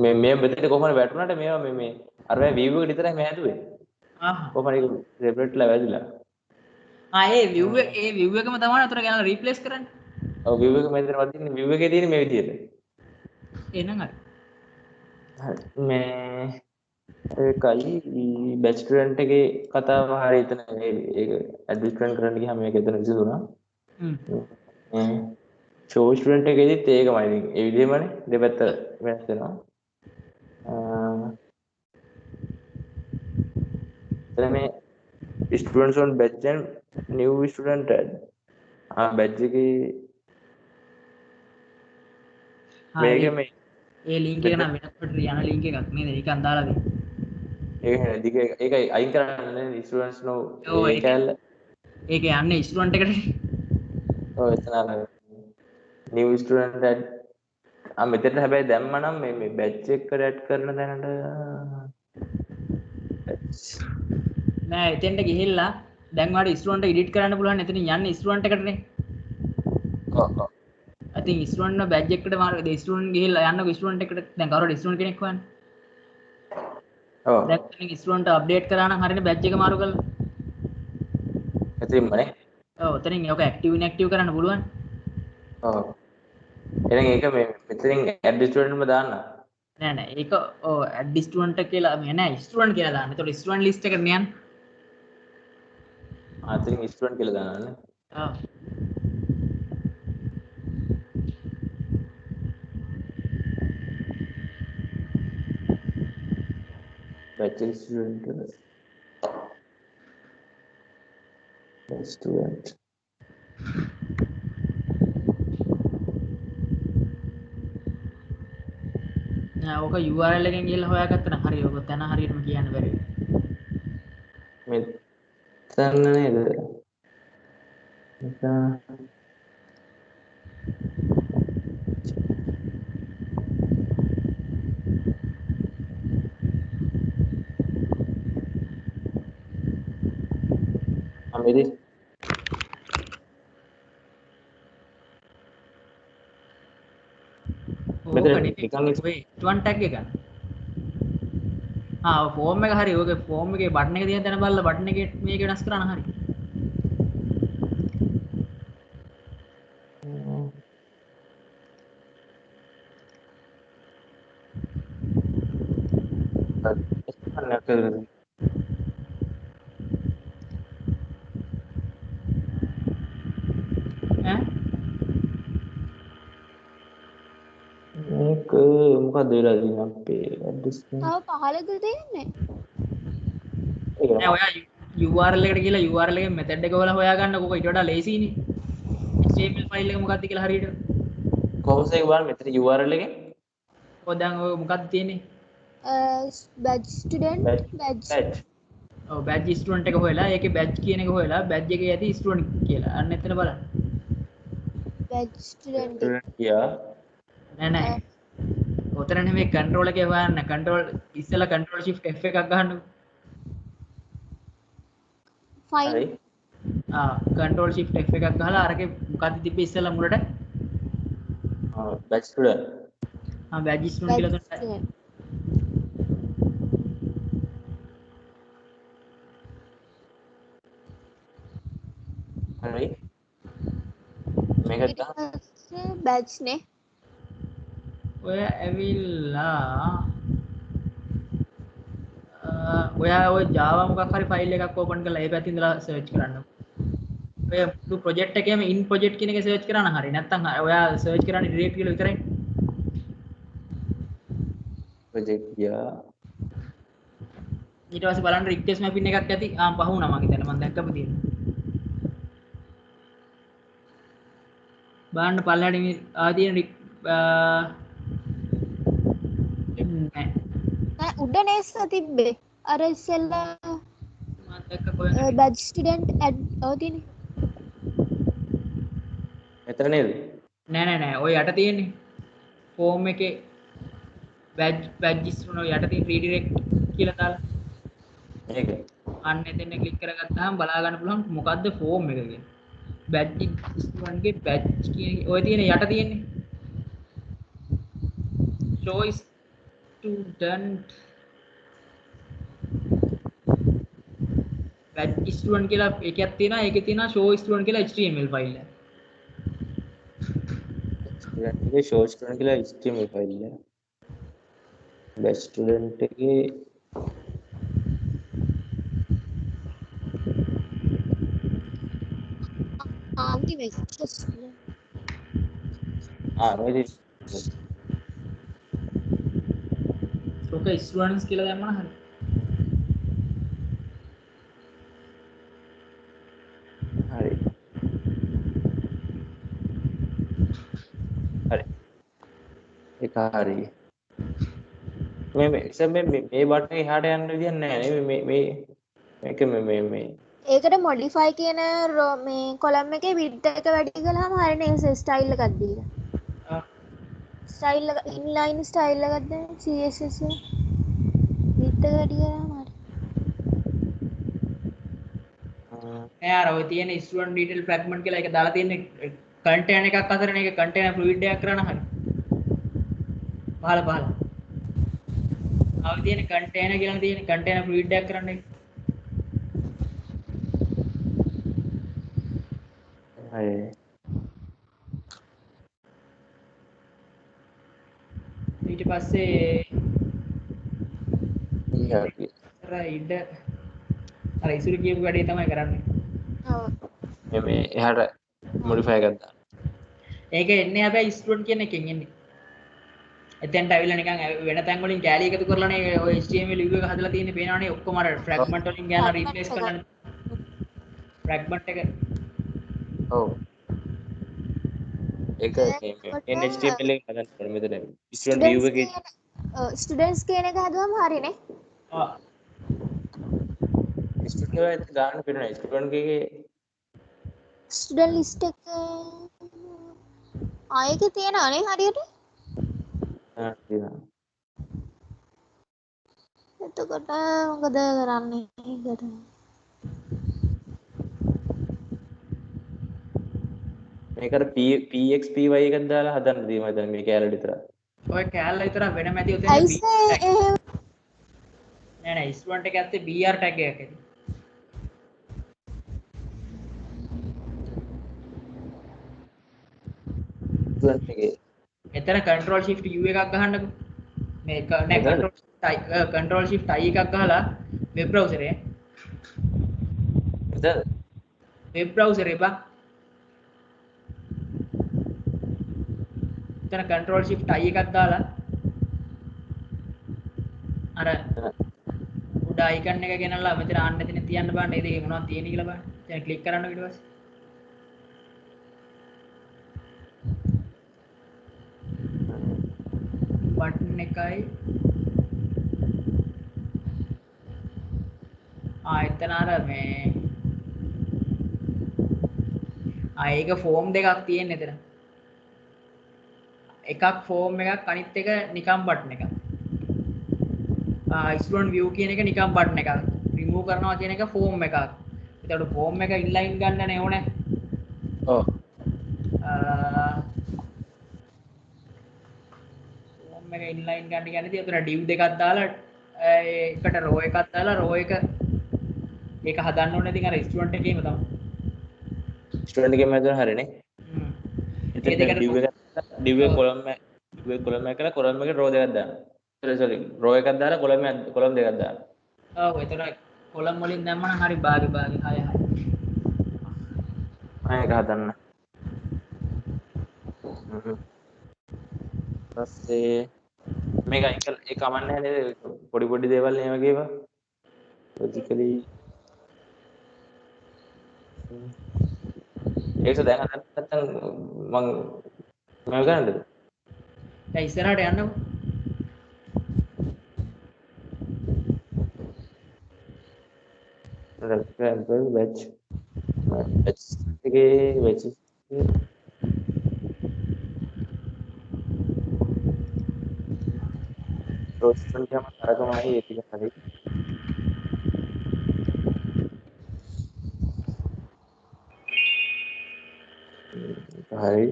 මේ මෙතන කොහොමද වැටුණාට මේවා මේ අර මේ view එක විතරයි මේ හැදුවේ. කොහොමද ඒක සෙපරේට්ලා වැදිලා. ඒ view එකම තමයි අතර ගාන රීප්ලේස් කරන්නේ. ඔව් view එක මෙතන වදින්නේ view එකේ තියෙන මේ විදිහට. එහෙනම් හරි. මේ ඒකයි batch student එකේ කතාව හරිය එතන ඒක ඇඩ්ජස්ට්මන්ට් කරන්න ගියාම මේක එතන විසඳුණා. show student එකේදීත් ඒකමයි ඉතින් ඒ විදිහමනේ දෙපැත්ත වෙනස් වෙනවා. එතන මේ students on batch and new student add batch එකේ මේක මේ ඒ ලින්ක් එක නම් වෙනස්කට යන ලින්ක් එකක් නේද? ඒක අන්දාලා දෙන්න. ඒකයි අයින් කරන්නේ students no ඒකල්ල. ඒක යන්නේ student එකට. ඔව් එතන අර new student add මෙතන හැබැයි දැම්මනම් මේ batch එකට add කරන දැනට නෑ එතෙන්ට ගිහිල්ලා දැන් ඔයාලට student edit කරන්න පුළුවන්. එතන යන්නේ student එකටනේ. ඔව්. I think student no badge එකට මාරු ඒ student ගිහිල්ලා යන්නකො student එකට දැන් කවුරුහරි student කෙනෙක් හොයන්න. ඔව්. දැන් ඉතින් student අප්ඩේට් කරා නම් හරියනේ badge එක මාරු කරලා. එතනින්මනේ. ඔව් එතනින් ඒක active inactive කරන්න පුළුවන්. ඔව්. එහෙනම් ඒක මේ මෙතනින් add student එකම දාන්න. නෑ ඒක ඔව් add student කියලා මේ නෑ student කියලා දාන්න. ඒතකොට student list එකට නියන්න. එතනින් student කියලා දාන්නනේ. ඔව්. batch student ඕක URL එකෙන් ගිහලා හොයාගත්තා නම් හරි ඔක තැන හරියටම කියන්න බැරි. මෙතන නේද? මෙතන අමිරි ඕක නිකන් ඔය ටුවන් ටැග් එක. ෆෝම් එක හරි ඕකේ ෆෝම් එකේ බටන් එක තියෙන තැන බලලා බටන් එකේ මේක වෙනස් කරන්න හරි. මේක මොකක්ද වෙලා තියෙන්නේ අපේ ඇඩ්‍රස් එක? තව 15ද තියෙන්නේ. නෑ ඔයා URL එකට ගිහලා URL එකේ method එක හොයලා හොයාගන්නකො ඊට වඩා ලේසියිනේ. HTML ෆයිල් එක මොකක්ද කියලා හරියට. කොහොමද ඒක බලන්න මෙතන URL එකෙන්? ඔය දැන් ඔය මොකක්ද තියෙන්නේ? badge student badge. ඔව් badge student එක හොයලා ඒකේ badge කියන එක හොයලා badge එකේ ඇති student කියලා. අන්න එතන බලන්න. badge student යා නෑ. ඔතන නෙමෙයි control එකේ හොයන්න. control ඉස්සෙල්ලා control shift F එකක් ගහන්නකො. fine. හරි. control shift F එකක් ගහලා අරකේ මොකක්ද තිබ්බේ ඉස්සෙල්ලා මුලට? batch student. badge student කියලා දුන්නා. හරි. මේක ඊට පස්සේ badge නේ. ඔය ඇවිල්ලා ඔයා ඔය Java මොකක් හරි ෆයිල් එකක් ඕපන් කරලා ඒ පැත්තේ ඉඳලා සර්ච් කරන්න. ඔය මුළු ප්‍රොජෙක්ට් එකේම in project කියන එක සර්ච් කරා නම් හරි. නැත්නම් ඔයා සර්ච් කරන්නේ direct කියලා විතරයි. project යා ඊට පස්සේ බලන්න request mapping එකක් ඇති. පහ වුණා මං හිතන්නේ මං දැක්කම තියෙනවා. බලන්න පල්ලෙහාට මේ තියෙන නෑ උඩ නේස තිබ්බේ. අර ඉස්සෙල්ලා මම දැක්ක කොහෙන්ද? badge student add ඔය තියෙන්නේ. මෙතන නේද? නෑ. ඔය යට තියෙන්නේ. ෆෝම් එකේ badges වුණ යට තියෙන redirect කියලා දාලා. මේක. අන්න එතන ක්ලික් කරගත්තාම බලා ගන්න පුළුවන් මොකද්ද ෆෝම් එක කියන්නේ. badge student ගේ badge කියන ඔය තියෙන යට තියෙන්නේ. show student badge student කියලා එකක් තියෙනවා. ඒකේ තියෙනවා show student කියලා HTML ෆයිල් එක. student එකේ show student කියලා HTML ෆයිල් එක. batch student එකේ අන්තිමේ නේද? ඔක students කියලා දැම්මම හරි. හරි. ඒක හරි. මේ බටන් එහාට යන්න විදියක් නැහැ නේ මේක මේ ඒකට modify කියන මේ කොලම් එකේ width එක වැඩි කළාම හරියනේ ස්ටයිල් එකක් දීලා. ස්ටයිල් එක inline ස්ටයිල් එකක් දැන් CSS width එක වැඩි කරාම හරි. නෑ අර ඔය තියෙන student detail fragment කියලා එක දාලා තියෙන්නේ container එකක් අතරනේ ඒක container fluid එකක් කරා නම් හරි. පහල. ආව තියෙන container කියලා තියෙන container fluid එකක් කරන්නේ. හරි. ඊට පස්සේ ඊහාටි ඉඩ අර ඉසුරු කියපු වැඩේ තමයි කරන්නේ. ඔව්. මේ එහාට modify එකක් දාන්න. ඒක එන්නේ හැබැයි student කියන එකෙන් එන්නේ. එතෙන්ට ඇවිල්ලා නිකන් වෙන තැන් වලින් කැලි එකතු කරලානේ ඔය HTML view එක හදලා තියෙන්නේ පේනවනේ ඔක්කොම අර fragment වලින් ගෑනලා replace කරලා fragment එක. ඔව්. ඒක HTML එක හදන්න ඕනේ මෙතන. student view එකේ ස්ටුඩන්ට්ස් කියන එක හදුවම හරිනේ. ස්ටුඩන්ට් ගන්න පිටුනේ ස්ටුඩන්ට් එකේ ස්ටුඩන්ට් ලිස්ට් එක ආයෙක තියෙනවනේ හරියට. තියෙනවා. එතකොට මොකද කරන්නේ ඒකට? මේකට PXPY එකක් දාලා හදන්න තියෙනවා දැන් මේ කැලේ විතර. ඔය කෑල්ල විතර වෙනම ඇති උතෙන් අයිසේ එහෙම නෑ නෑ ස්ටුඩන්ට් එක ඇත්තේ BR ටැග් එකක් ඇති. ස්ටුඩන්ට් එකේ එතන control shift U එකක් ගහන්නකෝ. මේ නෑ control shift I එකක් ගහලා වෙබ් browser එකේ එතන වෙබ් browser එක බා. එතන control shift I එකක් දාලා අර උඩ icon එක ගෙනල්ලා මෙතන ආන්න එතන තියන්න බලන්න. ඒ දෙකේ මොනවද තියෙන්නේ කියලා බලන්න. දැන් ක්ලික් කරන්න ඊට පස්සේ බටන් එකයි එතන අර මේ ඒක ෆෝම් දෙකක් තියෙන එතන. එකක් ෆෝම් එකක් අනිත් එක නිකම් බටන් එකක්. ස්ටුඩන්ට් view කියන එක නිකම් බටන් එකක්. remove කරනවා කියන එක ෆෝම් එකක්. එතකොට ෆෝම් එක inline ගන්නනේ ඕනේ. ඔව්. ෆෝම් එක inline ගන්න කියන්නේ එතන div දෙකක් දාලා එකට row එකක් දාලා row එක ඒක හදන්න ඕනේ. ඉතින් අර ස්ටුඩන්ට් එකේම තමයි. ස්ටුඩන්ට් එකේ මම හරිනේ. ඒ දෙකට div එක column එක කරලා column එකට row දෙකක් දානවා. sorry row එකක් දාලා column දෙකක් දානවා. ඔව් එතන කොලම් වලින් දැම්මනම් හරි භාගි 6 6. ඒක හදන්න. ඊපස්සේ මේක ඒක කමන්නේ නේද පොඩි දේවල් මේ වගේ ඒවා logically ඒක දැන් හදන්න නැත්නම් මම ගන්නද? දැන් ඉස්සරහට යන්නකෝ. example batch එකේ batch रोशन के हम सारा कमाई ये थी हमारी भाई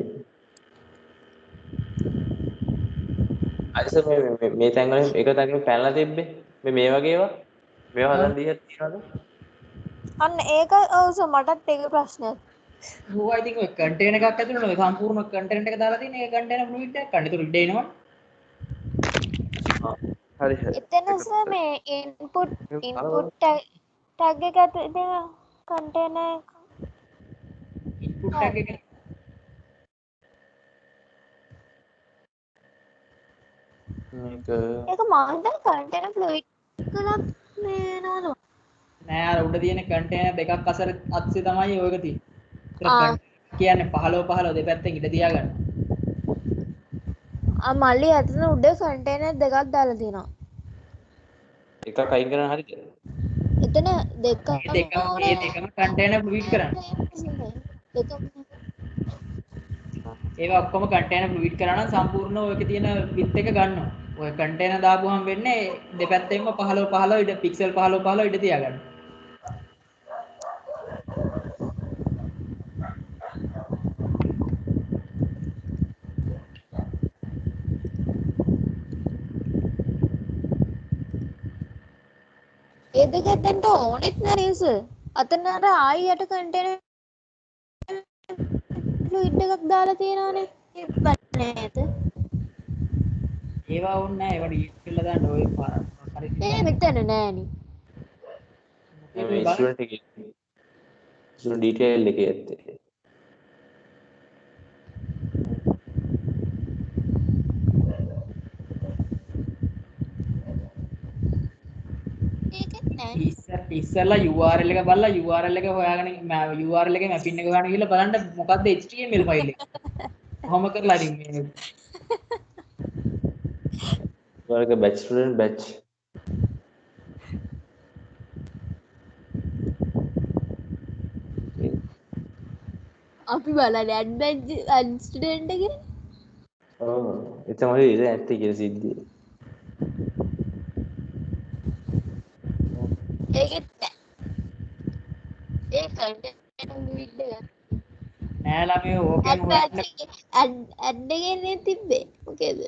අයිසර් මේ තැන් වලින් එක තැනකින් පැනලා තිබ්බේ මේ වගේ ඒවා මේවා හදන්න දීලා තියනවද? අන්න ඒක ඔව් මටත් ඒක ප්‍රශ්නයක්. ඌ I think ඔය කන්ටේනර් එකක් ඇතුළේ නේද සම්පූර්ණ කන්ටෙන්ට් එක දාලා තියෙන ඒ කන්ටේනර් ෆ්ලුයිඩ් එකක් ගන්න. ඒක ඉඩ එනවා. හරි එතන සර් මේ input tag එක ඇතුලේ තියෙන container ඉන්පුට් ටැග් එක මේක ඒක මම හිතන්නේ container fluid කලක් මේ නේද? නෑ අර උඩ තියෙන කන්ටේනර් දෙකක් අස්සේ තමයි ඔයක තියෙන්නේ. කියන්නේ 15 දෙපැත්තෙන් ඉඩ තියාගන්න. මල්ලි අතන උඩ container දෙකක් දාලා තියෙනවා. එකක් අයින් කරන්න හරිද? එතන දෙකක් මේ දෙකම කන්ටේනර් ෆ්ලුයිඩ් කරන්න. දෙකම ඒවා ඔක්කොම කන්ටේනර් ෆ්ලුයිඩ් කරා නම් සම්පූර්ණ ඔයක තියෙන width එක ගන්නවා. ඔය කන්ටේනර් දාපුවම වෙන්නේ දෙපැත්තෙන්ම 15 ඉඩ පික්සල් 15 ඉඩ තියාගන්න. ඒ දෙක දැන්ට ඕනෙත් නෑ නේද? අතන අර ආයි යට container fluid එකක් දාලා තියෙනවානේ. ඒක නේද? ඒවා ඕනේ නෑ ඒවා ඩීට් කරලා දාන්න ඔය හරි. ඒ මෙතන නෑනේ. මේ ස්ටුඩන්ට් එකේ ස්ටුඩන්ට් ඩීටේල් එකේ ඇත්තේ ඒකත් නෑ. ඉස්සෙල්ලා URL එක බලලා URL එක හොයාගෙන URL එකේ මැපින් එක හොයාගෙන ගිහලා බලන්න මොකද්ද HTML ෆයිල් එක. කොහොම කරලා හරි මේ वर्ग बैच स्टूडेंट बैच අපි බලන්න ඇඩ් ස්ටුඩන්ට් එක එතමයි ඉර ඇත්ත කිය සිද්ධිය ඒකෙත් ඒ කන්ටෙන්ට් විඩ් එක නෑ ළමයි ඕකෙන් ඇඩ් හොයන්න බැච් එක ඇඩ් එකේ තිබ්බේ මොකේද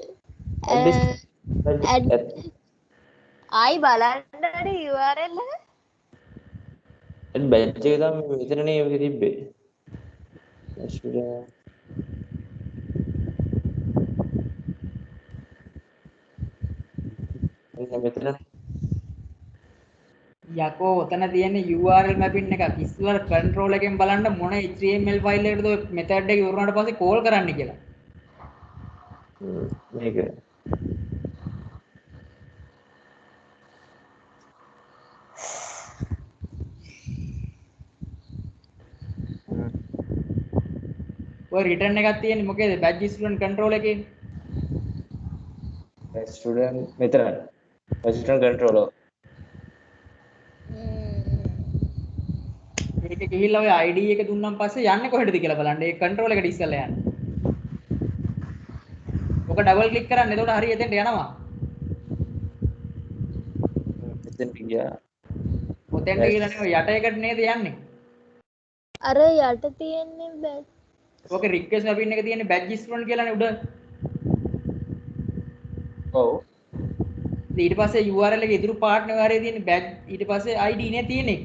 ඇඩ් ආයි බලන්න හරි URL එක බැච් එක තමයි මෙතනනේ ඒක තිබ්බේ ස්ටුඩන්ට් මෙතන යකෝ ඔතන තියෙන URL මැපින් එකක් ඉස්සර කන්ට්‍රෝල් එකෙන් බලන්න මොන HTML ෆයිල් එකටද ඔය මෙතඩ් එක ඉවරනට පස්සේ කෝල් කරන්න කියලා. මේක ඔය රිටර්න් එකක් තියෙන්නේ මොකේද? badge student control එකේ. ස්ටුඩන්ට් මෙතන ස්ටුඩන්ට් කන්ට්‍රෝලර් ඒක ගිහිල්ලා ඔය ID එක දුන්නාන් පස්සේ යන්නේ කොහෙටද කියලා බලන්න. ඒ control එකට ඉස්සෙල්ලා යන්න. ඔක ඩබල් ක්ලික් කරන්න. එතකොට හරිය එතෙන්ට යනවා. එතෙන්ට ගියා ඔතෙන්ට ගිහලා නේ යට එකට නේද යන්නේ. අර යට තියෙන්නේ බැච් ඔක රික්වෙස්ට් මැපින් එක තියෙන්නේ badge student කියලානේ උඩ. ඔව් ඊට පස්සේ URL එකේ ඉදිරි පාර්ට්නර් කාර්යය තියෙන්නේ badge ඊට පස්සේ ID නේ තියෙන්නේ.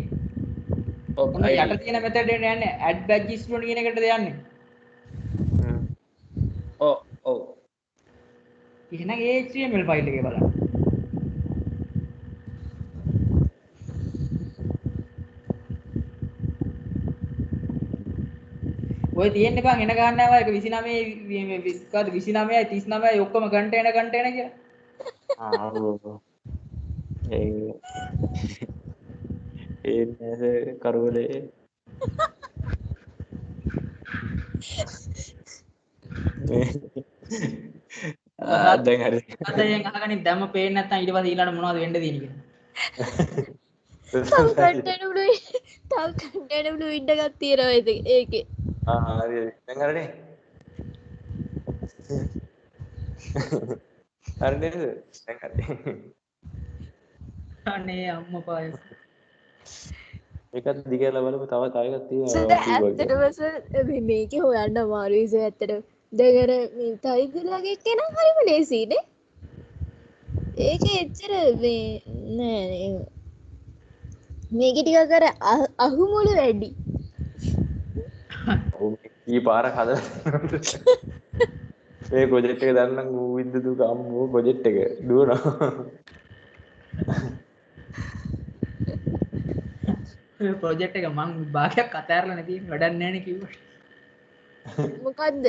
ඔව් ඔන්න යට තියෙන method එකට යන්නේ add badge student කියන එකටද යන්නේ. ඔව් ඔව් එහෙනම් ඒ HTML ෆයිල් එකේ බලන්න. ඔය තියෙන්න බං එන ගන්න නැහැ ඒක 29 කාද 29යි 39යි ඔක්කොම කන්ටේනර් කියලා. ඒ කරවලේ දැන් හරි අදයෙන් අහගනින් දැම්ම පේන්නේ නැත්නම් ඊට පස්සේ ඊළඟට මොනවද වෙන්න තියෙන්නේ කියලා. තව කන්ටෙන්ට් විඩ් එකක් තියෙනවා ඒකේ හරි දැන් හරිනේ හරි නේද දැන් හරි අනේ අම්මපා ඒකත් දිගට බලමු තව එකක් ඇත්තටම මේකේ හොයන්න අමාරුයි ඇත්තට දැන් අර මේ තයිගලගේ කෙනා හරිම ලේසියිනේ ඒක එච්චර මේ නෑ මේක ටිකක් අර අහුමුළු වැඩි ඊ පාරක් හදලා මේ ප්‍රොජෙක්ට් එක දැන්නම් විද්ද දුක අම්මෝ ප්‍රොජෙක්ට් එක දුවනවා මේ ප්‍රොජෙක්ට් එක මං භාගයක් අතෑරලා නැති වැඩක් නැහැ නේ කිව්වා. මොකද්ද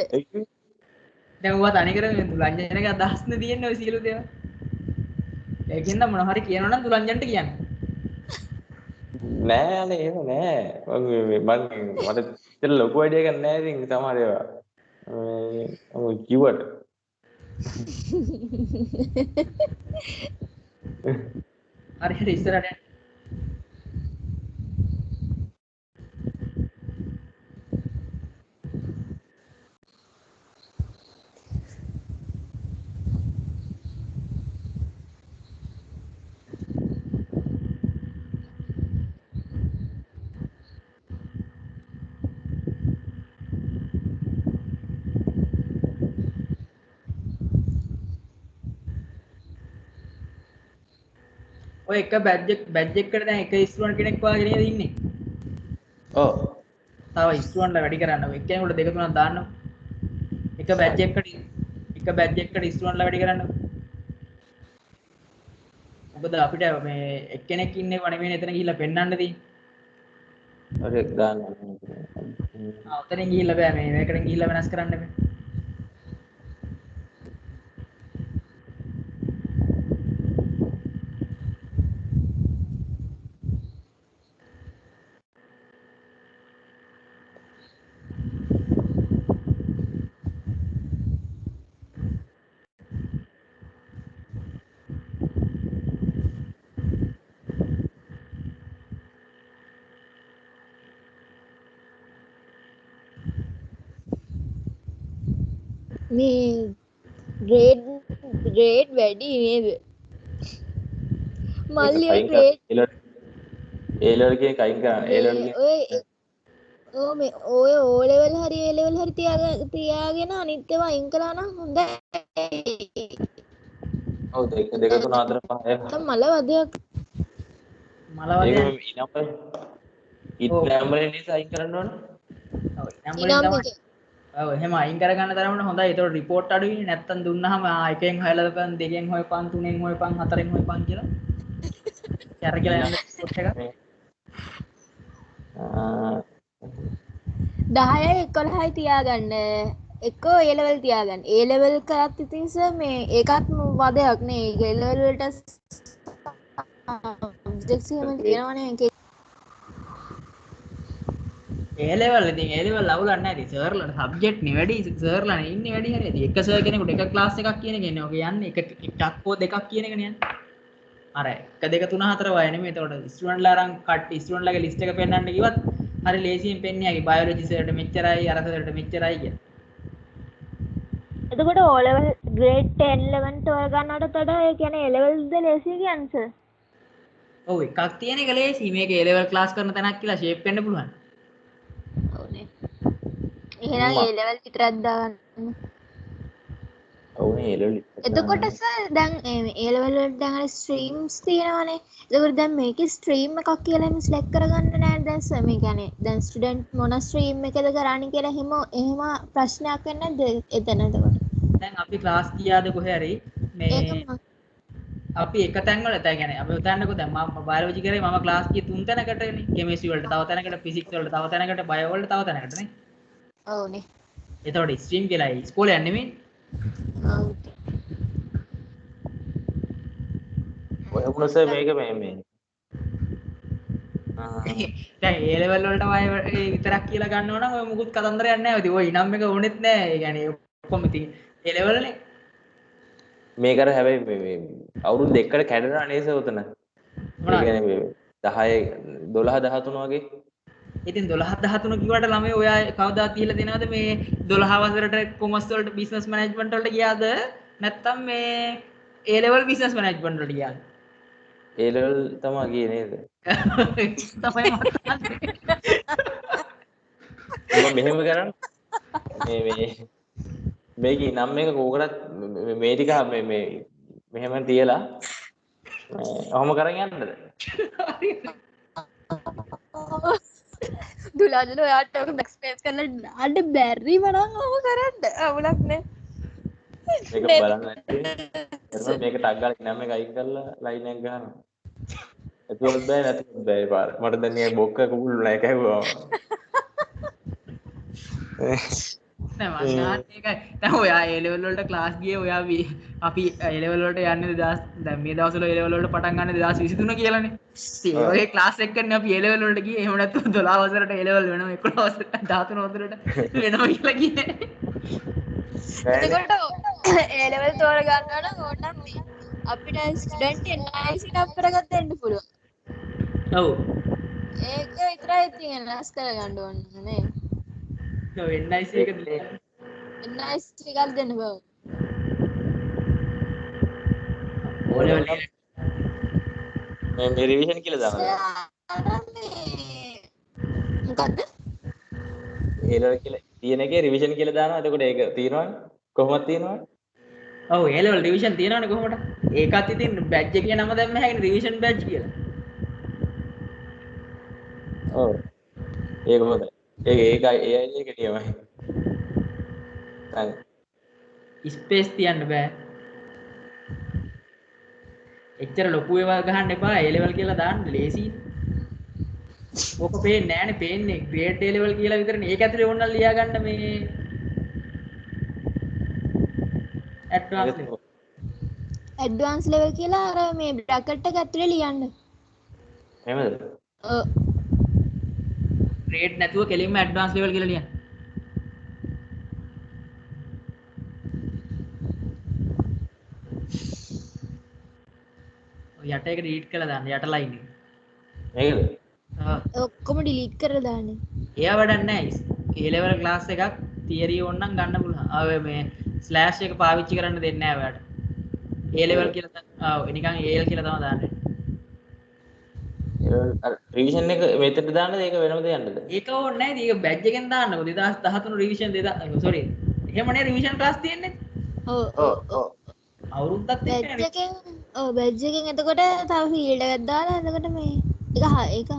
දැන් ඌවා තනිකර මේ දුලංජනගේ අදහස්නේ තියෙන්නේ ඔය සියලු දේවල්. ඒකෙන්ද මොන හරි කියනවා නම් දුලංජන්ට කියන්න. නෑ අනේ එහෙම නෑ මම මට ඉතින් ලොකු අයිඩියා එකක් නෑ ඉතින් සමහර ඒවා මේ කිව්වට හරි හරි ඉස්සරහට යන්න. ඔය එක බැජ් එකට දැන් එක ස්ටුඩන්ට් කෙනෙක් වාගේ නේද ඉන්නේ. ඔව් තව ස්ටුඩන්ට්ලා වැඩි කරන්න ඔය එක්කෙනෙකුට දෙක තුනක් දාන්න. එක බැජ් එකකට ස්ටුඩන්ට්ලා වැඩි කරන්න. මොකද අපිට මේ එක්කෙනෙක් ඉන්නේ වනේ එතන ගිහිල්ලා පෙන්නන්න තියෙන්නේ. හරි දාන්න ඔතනින් ගිහිල්ලා බෑ මේ මේකට ගිහිල්ලා වෙනස් කරන්න බෑ. මේ ග්‍රේඩ් වැඩි නේද මල්ලි ඔය ග්‍රේඩ් ඒ ලෙවල් එකේ කයින් කරන්න ඒ ලෙවල් එකේ ඔය මේ ඔය O level හරි A level හරි තියාගෙන අනිත් ඒවා අයින් කළා නම් හොඳයි. ඔව් 1 2 3 4 5 නැත්තම් මල වදයක්. මලවදයක් ඉත් නම්බර් නිසා අයින් කරන්න ඕනේ. ඔව් ඉනම් නම්බරෙන් එක. ඔව් එහෙම අයින් කරගන්න තරමට හොඳයි. ඒතකොට රිපෝට් අඩුයි. නැත්තම් දුන්නාම එකෙන් හොයලාපන් දෙකෙන් හොයපන් තුනෙන් හොයපන් හතරෙන් හොයපන් කියලා. කැර කියලා යන රිපෝට් එක. 10යි 11යි තියාගන්න. එක්කෝ A level තියාගන්න. A level කරත් ඉතින් සර් මේ ඒකත් වදයක් නේ. A level වලට සබ්ජෙක්ට්ස් එහෙම තියෙනවනේ එකේ. ඒ ලෙවල් ඉතින් ඒ ලෙවල් අවුලක් නැහැ ඉතින් සර්ලට සබ්ජෙක්ට් නේ වැඩි සර්ලා නේ ඉන්නේ වැඩි හරියට එක සර් කෙනෙකුට එක ක්ලාස් එකක් කියන එක ඉන්නේ. ඔක යන්නේ එකක් හෝ දෙකක් කියන එකනේ යන්නේ. අර 1 2 3 4 වය නෙමෙයි. එතකොට ස්ටුඩන්ට්ලා අරන් ස්ටුඩන්ට්ලාගේ ලිස්ට් එක පෙන්නන්න කිව්වත් හරි ලේසියෙන් පෙන්නේ යකි බයෝලොජි සර්ට මෙච්චරයි අර සර්ට මෙච්චරයි කියලා. එතකොට O level grade 10 11 12 ගන්නවට වඩා ඒ කියන්නේ A level ද ලේසි කියන්නේ සර්. ඔව් එකක් තියෙන එක ලේසි. මේක A level ක්ලාස් කරන තැනක් කියලා ෂේප් වෙන්න පුළුවන්. ඔව්නේ. එහෙනම් A level විතරක් දාගන්න. ඔව්නේ ඒ ලෙවල් එතකොට සර් දැන් A level වලට දැන් අර ස්ට්‍රීම්ස් තියෙනවනේ. එතකොට දැන් මේකේ ස්ට්‍රීම් එකක් කියලා එහෙම සිලෙක්ට් කරගන්න නෑ දැන් සර්. මේ කියන්නේ දැන් ස්ටුඩන්ට් මොන ස්ට්‍රීම් එකද කරන්නේ කියලා එහෙම ප්‍රශ්නයක් වෙන්නේ නැද්ද එතන එතකොට? දැන් අපි ක්ලාස් ගියාද කොහේ හරි මේ අපි එක තැන් වල කියන්නේ අපි උදාහරණයක් දැන් මම බයෝලොජි කරේ මම ක්ලාස් ගියේ 3 තැනකටනේ. කෙමිස්ට්‍රි වලට තව තැනකට, ෆිසික්ස් වලට තව තැනකට, බයෝ වලට තව තැනකටනේ. ඔව්නේ. එතකොට ස්ට්‍රීම් කියලා ඉස්කෝලේ යන්නේ නෙමෙයි. ඔව්. ඔය වුණොත් සර් මේක මේ දැන් ඒ ලෙවල් වලට වය විතරක් කියලා ගන්නව නම් ඔය මුකුත් කතන්දරයක් නැහැ. ඉතින් ඔය ඉනම් එක ඕනෙත් නැහැ. ඒ කියන්නේ ඔක්කොම ඉතින් ඒ ලෙවල්නේ. මේක අර හැබැයි මේ අවුරුදු දෙකකට කැඩෙනා නේද උතන. ඒ කියන්නේ මේ 10 12 13 වගේ. ඉතින් 12 13 කිව්වට ළමයි ඔයා කවදාත් කියලා දෙනවද මේ 12 වසරට කොමර්ස් වලට බිස්නස් මැනේජ්මන්ට් වලට ගියාද? නැත්නම් මේ A level බිස්නස් මැනේජ්මන්ට් වලට ගියාද? A level තමයි ගියේ නේද? තමයි මම මෙහෙම කරන්නේ මේකේ නම් එක කෝකටත් මේ ටික මේ මෙහෙම තියලා ඔහොම කරන් යන්නද? දුලාජල ඔයාට ඔක බැක්ස්පේස් කරලා දාන්න බැරි මනම් ඔහොම කරන්න. අවුලක් නෑ. මේක බලන්න නැත්තේ. මේක ටක් ගාලා නම් එක අයින් කරලා ලයින් එකක් ගහනවා. එතකොට බෑ නැත්නම් බෑ පාර. මට දැන් මේ බොක්ක කුකුල් නැහැ කැහුවා. නෑ මං ඒකයි. දැන් ඔයා A level වලට ක්ලාස් ගියේ ඔයා අපි A level වලට යන්නේ 2000 දැන් මේ දවස්වල A level වලට පටන් ගන්න 2023 කියලානේ. ඉතින් ඒ වගේ ක්ලාස් එක කරන්නේ අපි A level වලට ගියේ. එහෙම නැත්නම් 12 වසරට A level වෙනම 11 වසරට 13 වසරට වෙනම කියලා ගියේ. එතකොට A level තෝරගන්න නම් ඕනනම් මේ අපිට ස්ටුඩන්ට් NIC නම්බර එකක් දෙන්න පුළුවන්. ඔව්. ඒක විතරයි තියෙන රැස් කරගන්න ඕන නේ. ඔව් NIC එක NIC එකක් දෙන්න බෑ. ඕලෙවල් මේ රිවිෂන් කියලා දානවා. මොකද්ද? A level කියලා තියෙන එකේ රිවිෂන් කියලා දානවා. එතකොට ඒක තියෙනවනේ. කොහොමද තියෙනවනේ? ඔව් A level රිවිෂන් තියෙනවනේ කොහොමද? ඒකත් ඉතින් බැච් එකේ නම දැම්ම හැකිනේ රිවිෂන් බැච් කියලා. ඔව්. ඒක හොඳයි. ඒකයි ඒ අයිඩියා එක නියමයි. හරි. ස්පේස් තියන්න බෑ. එච්චර ලොකු ඒවා ගහන්න එපා. A level කියලා දාන්න ලේසි. ඕක පේන්නේ නෑනේ පේන්නේ grade A level කියලා විතරනේ. ඒක ඇතුලේ ඕනනම් ලියා ගන්න මේ advanced level. ඇඩ්වාන්ස් ලෙවල් කියලා අර මේ බ්‍රැකට් එක ඇතුලේ ලියන්න. එහෙමද? ඔව්. grade නැතුව කෙලින්ම advanced level කියලා ලියන්න. ඔය යට එක delete කරලා දාන්න යට line එක. මේකද? ඔක්කොම ඩිලීට් කරලා දාන්න. එයා වැඩක් නැහැ. A level class එකක් theory ඕනනම් ගන්න පුළුවන්. ආ මේ ස්ලෑෂ් එක පාවිච්චි කරන්න දෙන්නේ නැහැ ඔයාලට. A level කියලා නිකන් AL කියලා තමයි දාන්නේ. රිවිෂන් එක මෙතනට දාන්නද ඒක වෙනම දෙයන්නද? ඒක ඕනේ නැහැ. ඒක බැජ් එකෙන් දාන්නකො 2013 රිවිෂන් 2000 sorry. එහෙමනේ රිවිෂන් ක්ලාස් තියෙන්නේ. ඔව් ඔව් අවුරුද්දක් බැජ් එක්කනේ. එකෙන් ඔව් බැජ් එකෙන් එතකොට තව ෆීල්ඩ් එකක් දාලා එතකොට මේ ඒක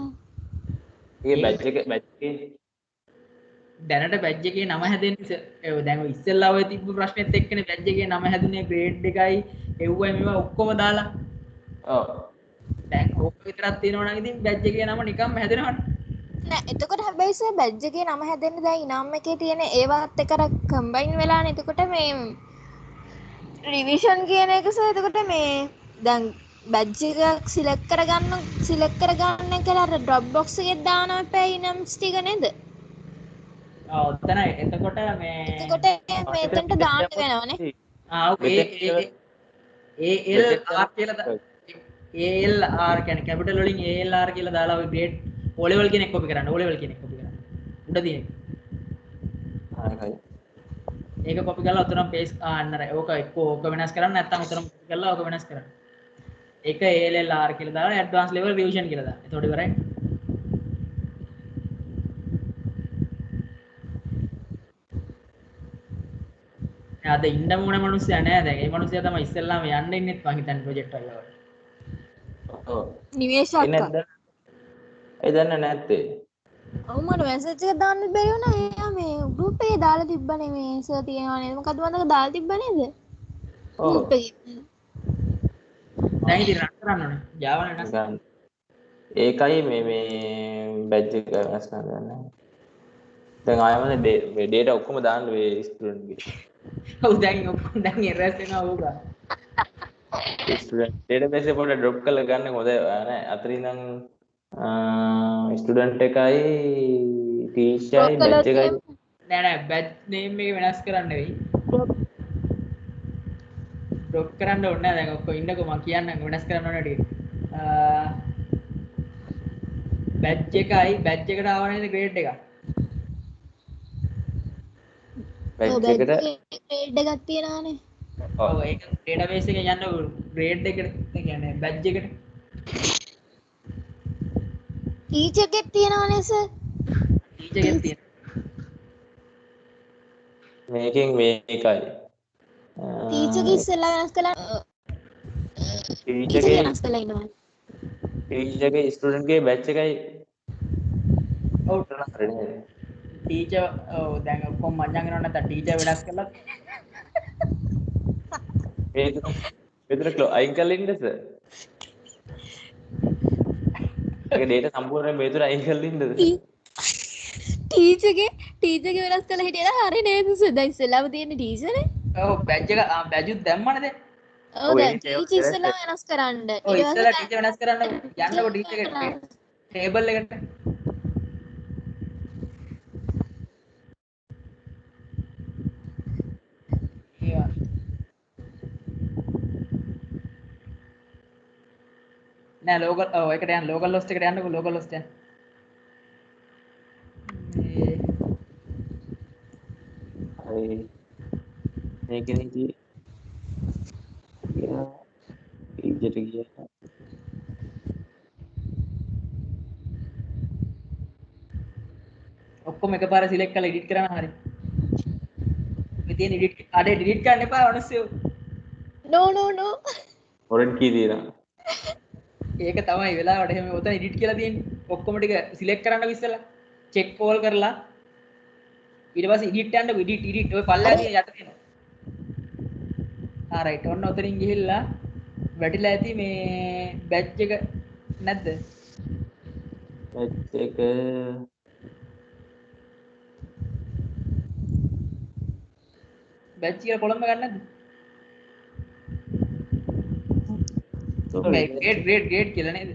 ඒ බැච් එකේ දැනට බැජ් එකේ නම හැදෙන්නේ දැන් ඔය ඉස්සෙල්ලා ඔය තිබ්බ ප්‍රශ්නෙත් එක්කනේ බැජ් එකේ නම හැදුනේ ග්‍රේඩ් එකයි එව්වයි මේවා ඔක්කොම දාලා. ඔව්. දැන් ඕක විතරක් තියෙනවා නම් ඉතින් බැජ් එකේ නම නිකම්ම හැදෙනවනේ. නෑ එතකොට හැබැයි සර් බැජ් එකේ නම හැදෙන්න දැන් ඉනම් එකේ තියෙන ඒවත් එක්ක කම්බයින් වෙලානේ එතකොට මේ රිවිෂන් කියන එක සර් එතකොට මේ දැන් බැජ් එකක් සිලෙක්ට් කරගන්න කියලා අර ඩ්‍රොප් බොක්ස් එකේ දාන්න අපේ ඉනම්ස් ටික නේද? ඔව් එතනයි. එතකොට මේ එතකොට මෙතනට දාන්න වෙනවනේ. ALR කියලා ALR කියන්නේ කැපිටල් වලින් ALR කියලා දාලා ඔය ග්‍රේඩ් O level කෙනෙක් කොපි කරන්න. O level කෙනෙක් කොපි කරන්න. උඩ තියෙන. හරි. ඒක කොපි කරලා උතරම් පේස් අන්නර ඕක එක්ක ඕක වෙනස් කරන්න නැත්නම් උතරම් කොපි කරලා ඕක වෙනස් කරන්න. ඒක ALR කියලා දාලා ඇඩ්වාන්ස් ලෙවල් රිවිෂන් කියලා දාන්න. එතකොට ඉවරයි. අද ඉන්න මොන මිනිස්සයා නෑ දැන්. ඒ මිනිස්සයා තමයි ඉස්සෙල්ලාම යන්න ඉන්නෙත් මං හිතන්නේ ප්‍රොජෙක්ට් වල. ඔව්. නිවේෂ අක්කා. ඒ දන්නේ නැත්තේ. ඔව් මට මැසේජ් එකක් දාන්න බැරි වුණා. එයා මේ ගෲප් එකේ දාලා තිබ්බනේ මේ සර් තියනවා නේද? මොකද්ද මන්දක දාලා තිබ්බ නේද? ඔව්. ගෲප් එකේ. දැන් ඉතින් රන් කරන්න ඕනේ. Java වෙනස්. ඒකයි මේ බැච් එක වෙනස් කරන්න. දැන් ආයම ඩේටා ඔක්කොම දාන්න වේ ස්ටුඩන්ට් ගේ. ඔව් දැන් ඔක්කොම දැන් එරර්ස් එනවා ඕක. ස්ටුඩන්ට් ඩේටාබේස් එක පොඩ්ඩක් ඩ්‍රොප් කරලා ගන්න හොඳ නෑ. අතරින් ඉඳන් ස්ටුඩන්ට් එකයි ටීචර්යි බැච් එකයි නෑ බැච් නේම් එක වෙනස් කරන්න වෙයි. ඩ්‍රොප් කරන්න ඕනේ නෑ. දැන් ඔක්කොම ඉන්නකෝ මම කියන්නම් වෙනස් කරන්න ඕනේ ටික. බැච් එකයි බැච් එකට ආව නේද ග්‍රේඩ් එක? බැච් එකට ග්‍රේඩ් එකක් තියනවානේ. ඔව් ඒක ඩේටාබේස් එකේ යන්න ග්‍රේඩ් එකට ඒ කියන්නේ බැච් එකට. ටීචර් එකෙක් තියනවනේ සර්. ටීචර් එකක් තියෙනවා. මේකෙන් මේකයි ටීචර් ගේ ඉස්සෙල්ලා වෙනස් කළා. ටීචර් වෙනස් කළා ඉන්නවා. ටීචර්ගේ ස්ටුඩන්ට් ගේ බැච් එකයි ඔව් හරිනේ. ටීචර් ඔව් දැන් ඔක්කොම මංජන් වෙනව නැත්නම් ටීචර් වෙනස් කළා. මෙතන අයින් කරලා ඉන්නද සර්? ඒක ඩේටා සම්පූර්ණයෙන් මෙතන අයින් කරලා ඉන්නද? ටීචර්ගේ වෙනස් කළා හිටියද හරි නේද සර්? දැන් ඉස්සෙල්ලාම තියෙන ටීචර්නේ. ඔව් බැච් එක බැජුත් දැම්මනේ දැන්. ඔව් දැන් ටීචර් ඉස්සෙල්ලා වෙනස් කරන්න. ඔව් ඉස්සෙල්ලා ටීචර් වෙනස් කරන්න යන්නකො ටීචර් එකට ටේබල් එකට. නෑ ලෝකල් ඔව් එකට යන්න ලෝකල් ලොස්ට් එකට යන්නකො ලෝකල් ලොස්ට් යන්න. හරි මේකෙදී ටීචර් ගියා ඔක්කොම එකපාර සිලෙක්ට් කරලා එඩිට් කරන්න හරි. මේ තියෙන එඩිට් අඩේ ඩිලීට් කරන්න එපා මිනිස්සු. නෝ හොරෙන් කී දෙනවා. ඒක තමයි වෙලාවට එහෙම උතන එඩිට් කියලා තියෙන්නේ. ඔක්කොම ටික සිලෙක්ට් කරන්න ඉස්සෙල්ලා චෙක් කෝල් කරලා ඊට පස්සේ එඩිට් යන්නකො එඩිට් ඔය පල්ලෙහා තියෙන යට තියෙනවා. ආ රයිට් ඔන්න උතනින් ගිහිල්ලා වැටිලා ඇති මේ බැච් එක නැද්ද? බැච් එක බැච් කියලා කොලම් එකක් නැද්ද? ග්‍රේඩ් කියලා නේද?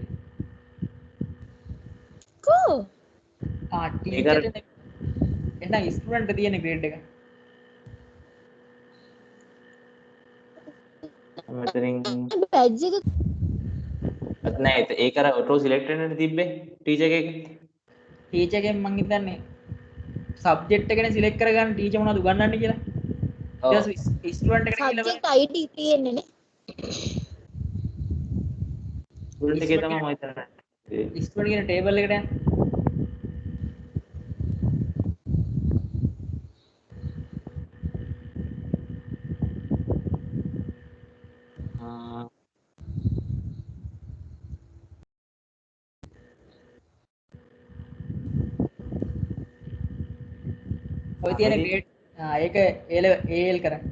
කෝ ටීචර් එහෙනම් ස්ටුඩන්ට් තියෙන ග්‍රේඩ් එක. මෙතනින් බැජ් එක නෑ ඒක අර ඔටෝ සිලෙක්ට් වෙන්නට තිබ්බේ ටීචර් එකේ. ටීචර් එකෙන් මං හිතන්නේ සබ්ජෙක්ට් එකනේ සිලෙක්ට් කරගන්න ටීචර් මොනවද උගන්වන්නේ කියලා. ස්ටුඩන්ට් එකට ගිහලා සබ්ජෙක්ට් ID තියෙන්නේ නේ. ස්ටුඩන්ට් එකේ තමයි මම හිතන්නේ. ස්ටුඩන්ට් කියන ටේබල් එකට යන්න. ඔය තියෙන ග්‍රේඩ් ඒක AL කරන්න.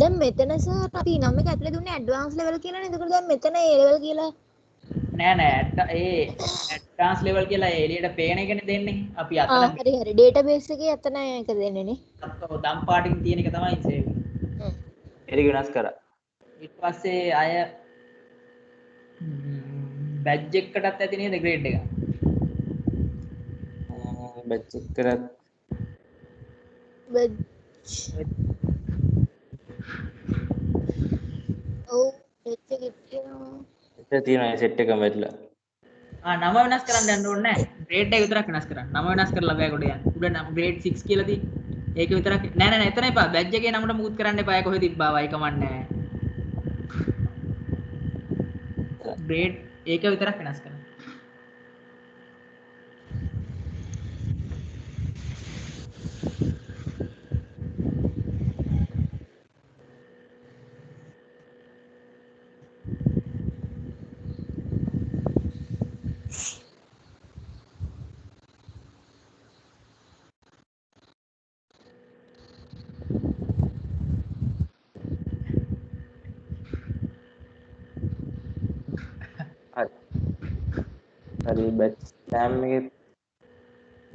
දැන් මෙතන සර් අපි නම් එක ඇතුලේ දුන්නේ ඇඩ්වාන්ස් ලෙවල් කියලා නේද? ඒකට දැන් මෙතන A level කියලා. නෑ ඒ ඇඩ්වාන්ස් ලෙවල් කියලා එළියට පේන එකනේ දෙන්නේ. අපි අතන හරි හරි ඩේටාබේස් එකේ අතන එක දෙන්නේ නේ. දම් පාටින් තියෙන එක තමයි සේව්. ඒක වෙනස් කරා. ඊට පස්සේ අය බැජ් එකකටත් ඇති නේද ග්‍රේඩ් එක? බැච් එක කරත් බැජ් ඔව් බැජ් එකේ තියෙනවා. ඒක තියෙනවා සෙට් එකම වැටලා. නම වෙනස් කරන්න යන්න ඕනේ නැහැ. ග්‍රේඩ් එක විතරක් වෙනස් කරන්න. නම වෙනස් කරලා බෑ කොට යන්න. උඩ නම් ග්‍රේඩ් 6 කියලා තියෙන්නේ. ඒක විතරක් නෑ එතන එපා. බැජ් එකේ නමට මුකුත් කරන්න එපා. ඒක කොහෙද තිබ්බා වයි කමන්නේ නැහැ. ග්‍රේඩ් ඒක විතරක් වෙනස් කරන්න. හරි බැච් එක්සෑම් එකේ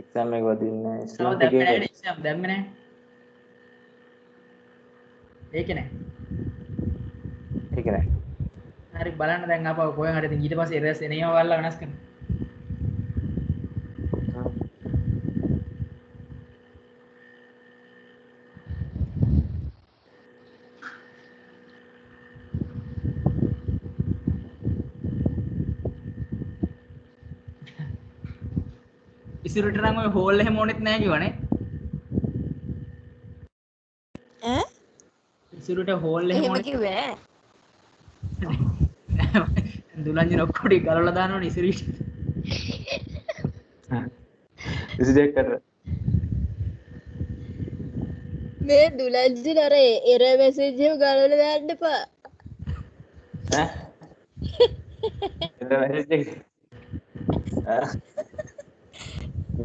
එක්සෑම් එක වදින්නේ ස්ටුඩන්ට් දැම්මේ එකේ නැහැ එක්සෑම් දැම්මේ නැහැ. ඒකේ නැහැ. ඒක නෑ. හරි බලන්න දැන් ආපහු කොහෙන් හරි ඉතින් ඊට පස්සේ එරර්ස් එනේම බලලා වෙනස් කරන්න. ඉස්සරට නම් ඔය හෝල් එහෙම ඕනෙත් නැහැ කිව්වනේ. ඈ? ඉස්සරට හෝල් එහෙම එහෙම ඕනෙත් කිව්වේ නෑ. දුලංජන ඔක්කොටි ගලවලා දානවනේ ඉස්සරට. විසිදෙක් කර මේ දුලන්ජින අර එර මැසේජ් එක ගලවලා දාන්න එපා. ඈ එතන මැසේජ් එක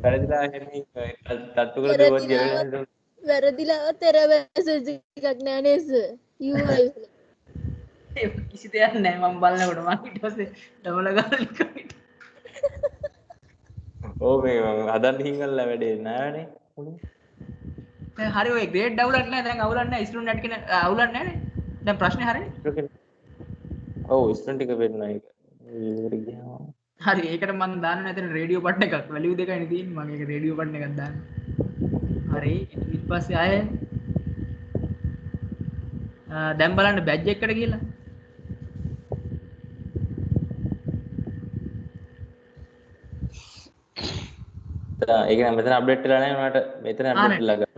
වැරදිලා එන්නේ තට්ටු කරලා දුවත් ගියලා වැරදිලාවත් එර මැසේජ් එකක් නෑ නේද? UI කිසි දෙයක් නැහැ මම බලනකොට මම ඊට පස්සේ ඩබල් ගාලා ලිකමිට. ඕ මේ මම හදන්න හිඟල්ලා වැඩේ නෑනේ. දැන් හරි ඔය ග්‍රේඩ් අවුලක් නැහැ දැන් අවුලක් නැහැ ස්ටුඩන්ට් නැට් කියන අවුලක් නැහැනේ. දැන් ප්‍රශ්නේ හරිනේ. ඔව් ස්ටුඩන්ට් එක වෙන්න ඒක. ඉවර ගියාම. හරි ඒකට මම දාන්න නැතන රේඩියෝ බටන් එකක් වැලියු දෙකයිනේ තියෙන්නේ මම ඒක රේඩියෝ බටන් එකක් දාන්න. හරි ඊට පස්සේ ආයෙ දැන් බලන්න බැජ් එකකට ගිහලා ඒක නම් මෙතන අප්ඩේට් වෙලා නැහැ උනාට මෙතන අප්ඩේට් වෙලා ගන්න.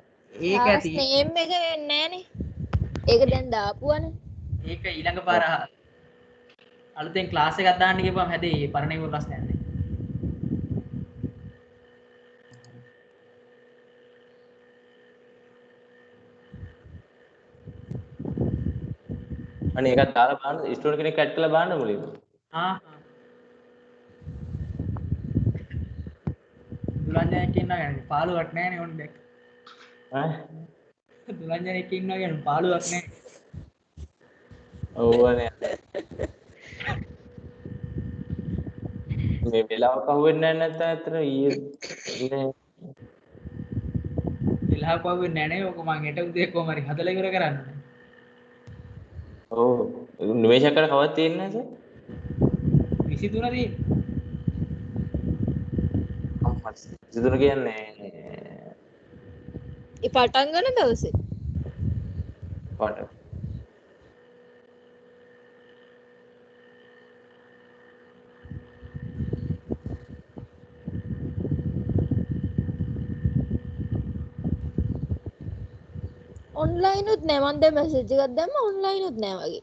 ඒක ඇති. නේම් එක වෙන්නේ නෑනේ. ඒක දැන් දාපුවානේ. ඒක ඊළඟ පාර අලුතෙන් ක්ලාස් එකක් දාන්න ගියපුවම හැදේ පරණ ඒවා ප්‍රශ්නයක් නැහැ. අනේ ඒකත් දාලා බලන්න ස්ටුඩන්ට් කෙනෙක් ඇඩ් කරලා බලන්න මුලින්ම. දුලංජනෙක් ඉන්නවා කියන්නේ පාළුවක් නැහැනේ ඕන දැක්. ඈ දුලංජනෙක් ඉන්නවා කියන්නේ පාළුවක් නැහැ. ඔව්වනේ. මේ වෙලාවක අහුවෙන්නේ නැහැ නැත්නම් අතන ඊයේ ඉන්නේ වෙලාවක වෙන්නේ නැහැ නේ ඔක මං හෙට උදේ කොහම හරි හදලා ඉවර කරන්න. ඔව් නිමේෂයක් කරලා කවද තියෙන්නේ නැසෙ? 23 දී 23 කියන්නේ ඒ පටන් ගන්න දවසේ පාට ඔන්ලයින් උත් නෑ මන් දැන් මැසේජ් එකක් දැම්ම ඔන්ලයින් උත් නෑ වගේ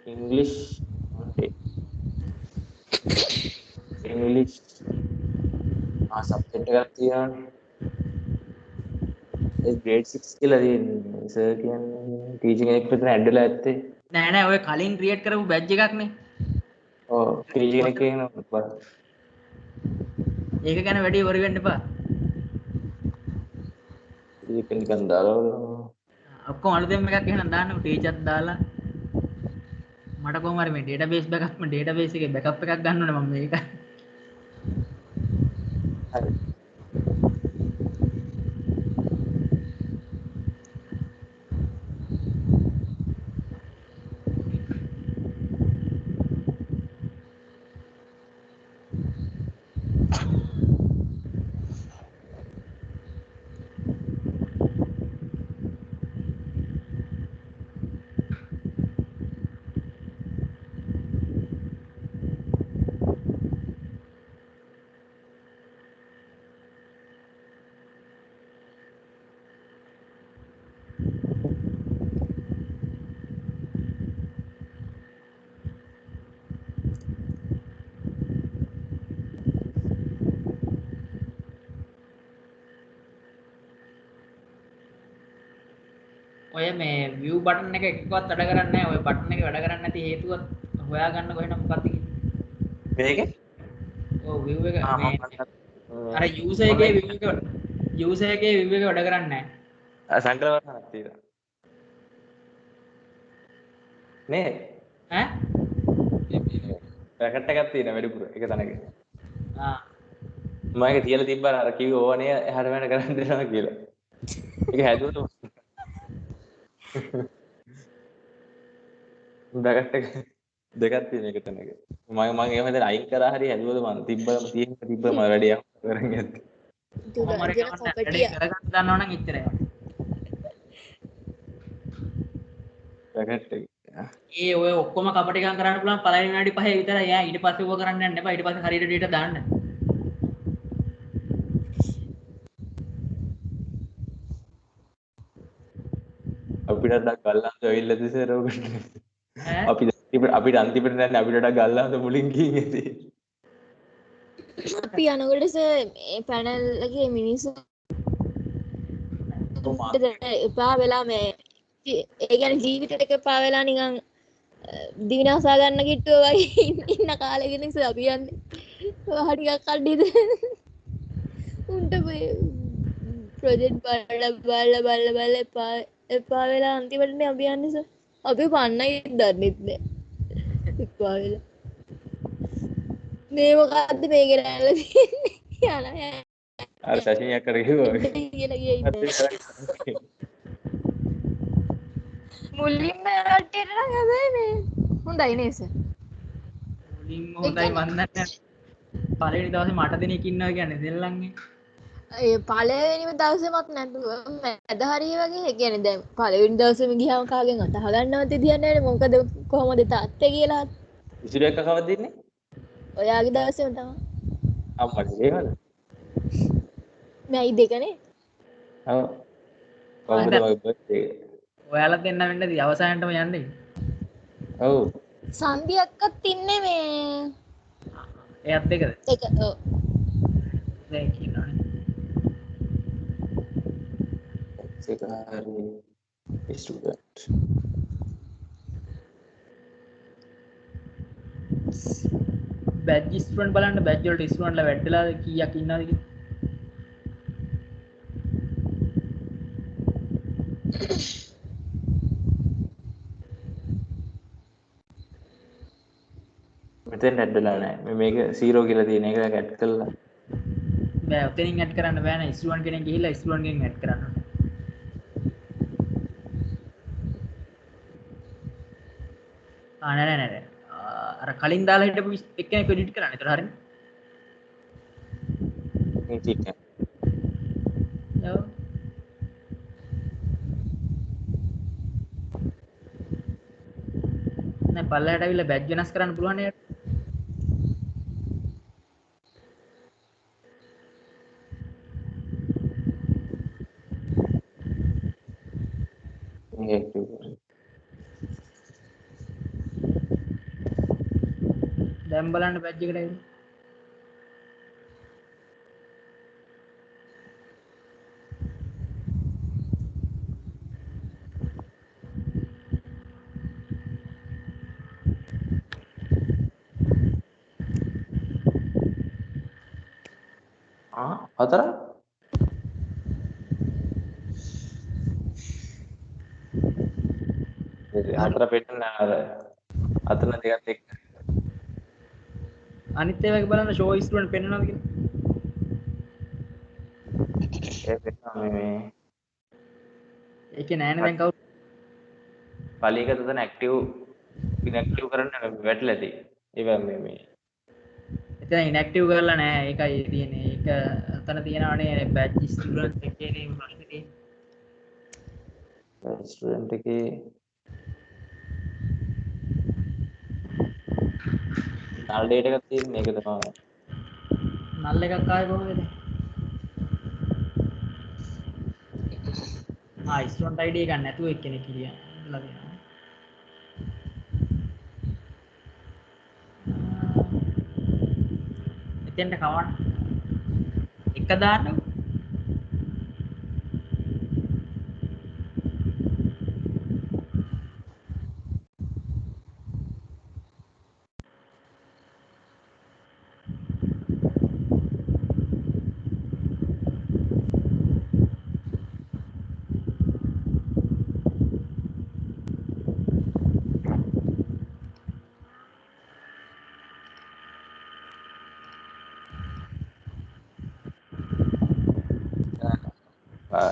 ඉංග්ලිෂ් ඉංග්ලිෂ් සබ්ජෙක්ට් එකක් තියෙනවානේ ඒ grade 6 කියලා තියෙන්නේ සර් කියන්නේ ටීචර් කෙනෙක් විතර ඇඩ් වෙලා ඇත්තේ නෑ නෑ ඔය කලින් ක්‍රියේට් කරපු බැජ් එකක් නේ ඔව් ටීචර් කෙනෙක් කියනවා ඒක ගැන වැඩි වරි වෙන්න එපා ඒක නිකන් දාලා ඔක්කොම අලුතෙන් එකක් එහෙනම් දාන්නකො ටීචර්ත් දාලා මට කොහොම හරි මේ ඩේටාබේස් එකේ බෑකප් එකක් ගන්න ඕනේ මම මේක හරි ඔය මේ view button එක එකක්වත් වැඩ කරන්නේ නැහැ. ඔය button එක වැඩ කරන්නේ නැති හේතුව හොයාගන්න කොහෙනම් මොකක්ද කියන්නේ? මේකේ ඔව් view එක මේ අර user එකේ view එක වැඩ කරන්නේ නැහැ. සංකලවරණක් තියෙනවා නේ ඈ? පැකට් එකක් තියෙනවා වැඩිපුර එක තැනක ආ මම ඒක තියලා තිබ්බා අර කිව්වේ ඕවනේ එහාට මෙහාට කරන් දෙනවා කියලා ඒක හැදුවට පැකට් එක දෙකක් තියෙන එක තැනක මම එහෙම හිතලා අයින් කරා හරි හැදුවද මම තිබ්බ මම වැඩි කරන් යද්දි කොහොම හරි කරගන්න දන්නවනම් එච්චරයි. පැකට් එක ඒ ඔය ඔක්කොම කපටිකම් කරන්න පුළුවන් පළවෙනි විනාඩි 5 විතරයි. යා ඊට පස්සේ ඕක කරන්න යන්න එපා. ඊට පස්සේ හරියට ඩේටා දාන්න. අපිට ඩක් ගල්ලාන්ත ඇවිල්ලාද සර් ඔකට ඈ අපිට අන්තිමට නැන්නේ අපිට ඩක් ගල්ලාන්ත මුලින් කියේ අපි යනකොට මේ පැනල් එකේ මිනිස්සු එපා වෙලා මේ ඒ කියන්නේ ජීවිතේට එපා වෙලා නිකන් දිවිනාසා ගන්න කිට්ටුව වගේ ඉන්න කාලෙක නිසා අපි යන්නේ වහ ටිකක් කඩේද උන්ට ප්‍රොජෙක්ට් බලලා එපා වෙලා අන්තිමටනේ අපි යන්නේ සර් අපි පන්නයි දන්නෙත් නෑ එපා වෙලා මේ මොකද්ද මේ කරලා තියෙන්නේ යන අර සැසිනියක් කර කිව්වා කියලා ගියේ මුලින්ම රටේට නම් හැබැයි මේ හොඳයි නේද සර් මුලින්ම හොඳයි මන් දන්නේ. පළවෙනි දවසේ මට දෙනෙක් ඉන්නවා කියන්නේ දෙල්ලන්ගේ. ඒ පළවෙනිම දවසේමත් නැතුව මැද හරිය වගේ ඒ කියන්නේ දැන් පළවෙනි දවසේම ගියාම කාගෙන් අතහ ගන්නවද තියන්නේ නැහැ මොකද කොහොමද තාත්තේ කියලා ඉතින් එක කවද දෙන්නේ ඔයාගේ දවසේම තමයි අම්මට ඒවද මැයි දෙකනේ ඔව් කොහොමද වගේ බර්ත්ඩේ ඔයාලා දෙන්න වෙන්නද අවසානටම යන්නේ. ඔව් සන්ධියක්වත් ඉන්නේ මේ එයත් දෙකද? එක ඔව් දැන් කියනවනේ. ඒක හරි ස්ටුඩන්ට් බැජ් ස්ටුඩන්ට් බලන්න බැජ් වලට ස්ටුඩන්ට්ලා වැඩිලා කීයක් ඉන්නවද කියලා. මෙතෙන් ඇඩ් වෙලා නැහැ මේක 0 කියලා තියෙන එක ඇඩ් කළා බෑ ඔතනින් ඇඩ් කරන්න බෑ නේ ස්ටුඩන්ට් කෙනෙක් ගිහිල්ලා ස්ටුඩන්ට් කෙනෙක් ඇඩ් කරන්න. නෑ අර කලින් දාලා හිටපු එක්කෙනෙක් එඩිට් කරන්න. ඒතර හරිනේ. මේ චීට් එක. ඔව් නෑ පල්ලෙහාට ඇවිල්ලා බැච් වෙනස් කරන්න පුළුවන් නේද මේක ඇක්ටිව් කරන්න. දැන් බලන්න බැච් එකට ඇවිල්ලා හතර හතර පෙන්නන අර අතන දෙකත් එක්ක අනිත් ඒවාගේ බලන්න ෂෝ ස්ටුඩන්ට් පෙන්වනවද කියලා ඒ පෙන්නන මේ ඒකේ නෑනේ දැන් කවුරු පලියක තන ඇක්ටිව් ඉන්ඇක්ටිව් කරන්න වැටලා ඇති. ඒක මේ එතන ඉන්ඇක්ටිව් කරලා නෑ ඒකයි තියෙන්නේ ඒක අතන තියෙනවනේ බැච් ස්ටුඩන්ට් එකේ නේ ප්‍රශ්නේ තියෙන්නේ රෙස්ටුරන්ට් එකේ නල් ඩේට් එකක් තියෙන මේක තමයි. නල් එකක් ආවේ කොහොමද ස්ටුඩන්ට් ID එකක් නැතුව එක්කෙනෙක් කියලා ඉඳලා තියෙනවා එතෙන්ට කවන්න එක දාන්න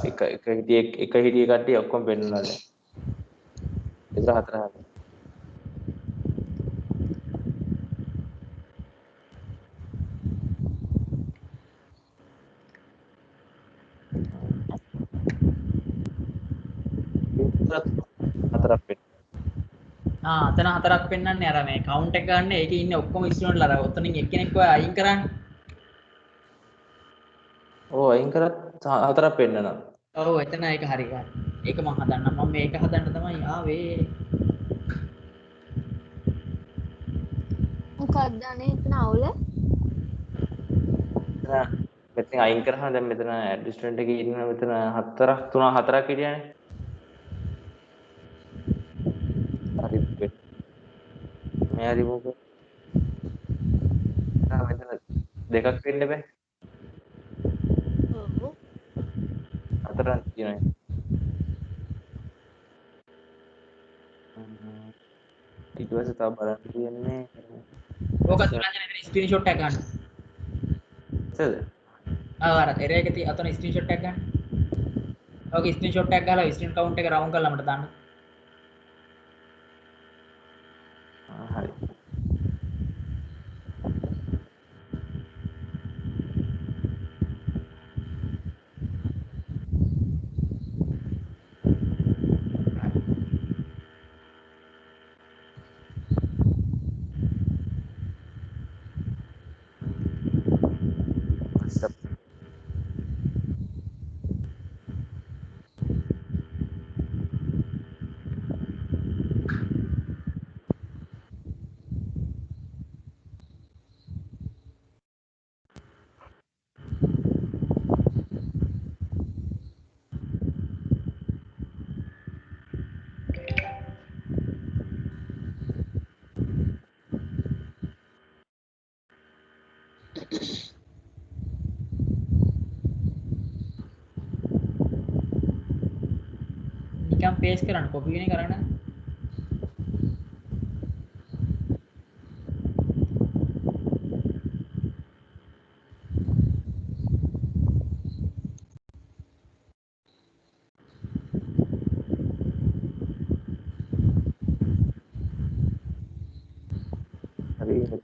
එක හිටිය කට්ටිය ඔක්කොම පෙන්නනවා දැන්. ඒක හතර හරි. හතරක් පෙන්න. අතන හතරක් පෙන්වන්නේ අර මේ කවුන්ට් එක ගන්න ඒකේ ඉන්නේ ඔක්කොම ස්ටුඩන්ට්ලා අර ඔතනින් එක්කෙනෙක්ව අයින් කරන්නේ ඕ අයින් කරත් හතරක් පෙන්නනවා. ඔව් එතන ඒක හරි ගන්න. ඒක මම හදන්නම්. මම මේක හදන්න තමයි ආවේ. මොකක්ද අනේ එතන අවුල? මෙතන අයින් කරහම දැන් මෙතන ඇඩ්ජස්ට්මන්ට් එකේ ඉන්න මෙතන හතරක් හිටියානේ. හරි මේ හරි මොකද? මෙතන දෙකක් වෙන්න බෑ. ඔව්. හතරක් තියෙනවා. ඊට පස්සේ තව බලන්න තියෙන්නේ ඕක තුනන්ජන එතන ස්ක්‍රීන්ෂොට් එකක් ගන්න. හරිද? අර එරේ එකේ අතන ස්ක්‍රීන්ෂොට් එකක් ගන්න. ඕක ස්ක්‍රීන්ෂොට් එකක් ගහලා ස්ක්‍රීන් කවුන්ට් එක රවුන්ඩ් කරලා මට දාන්න. හරි. නිකන් පේස්ට් කරන්න කොපි වෙන කරන්න. හරි මෙතන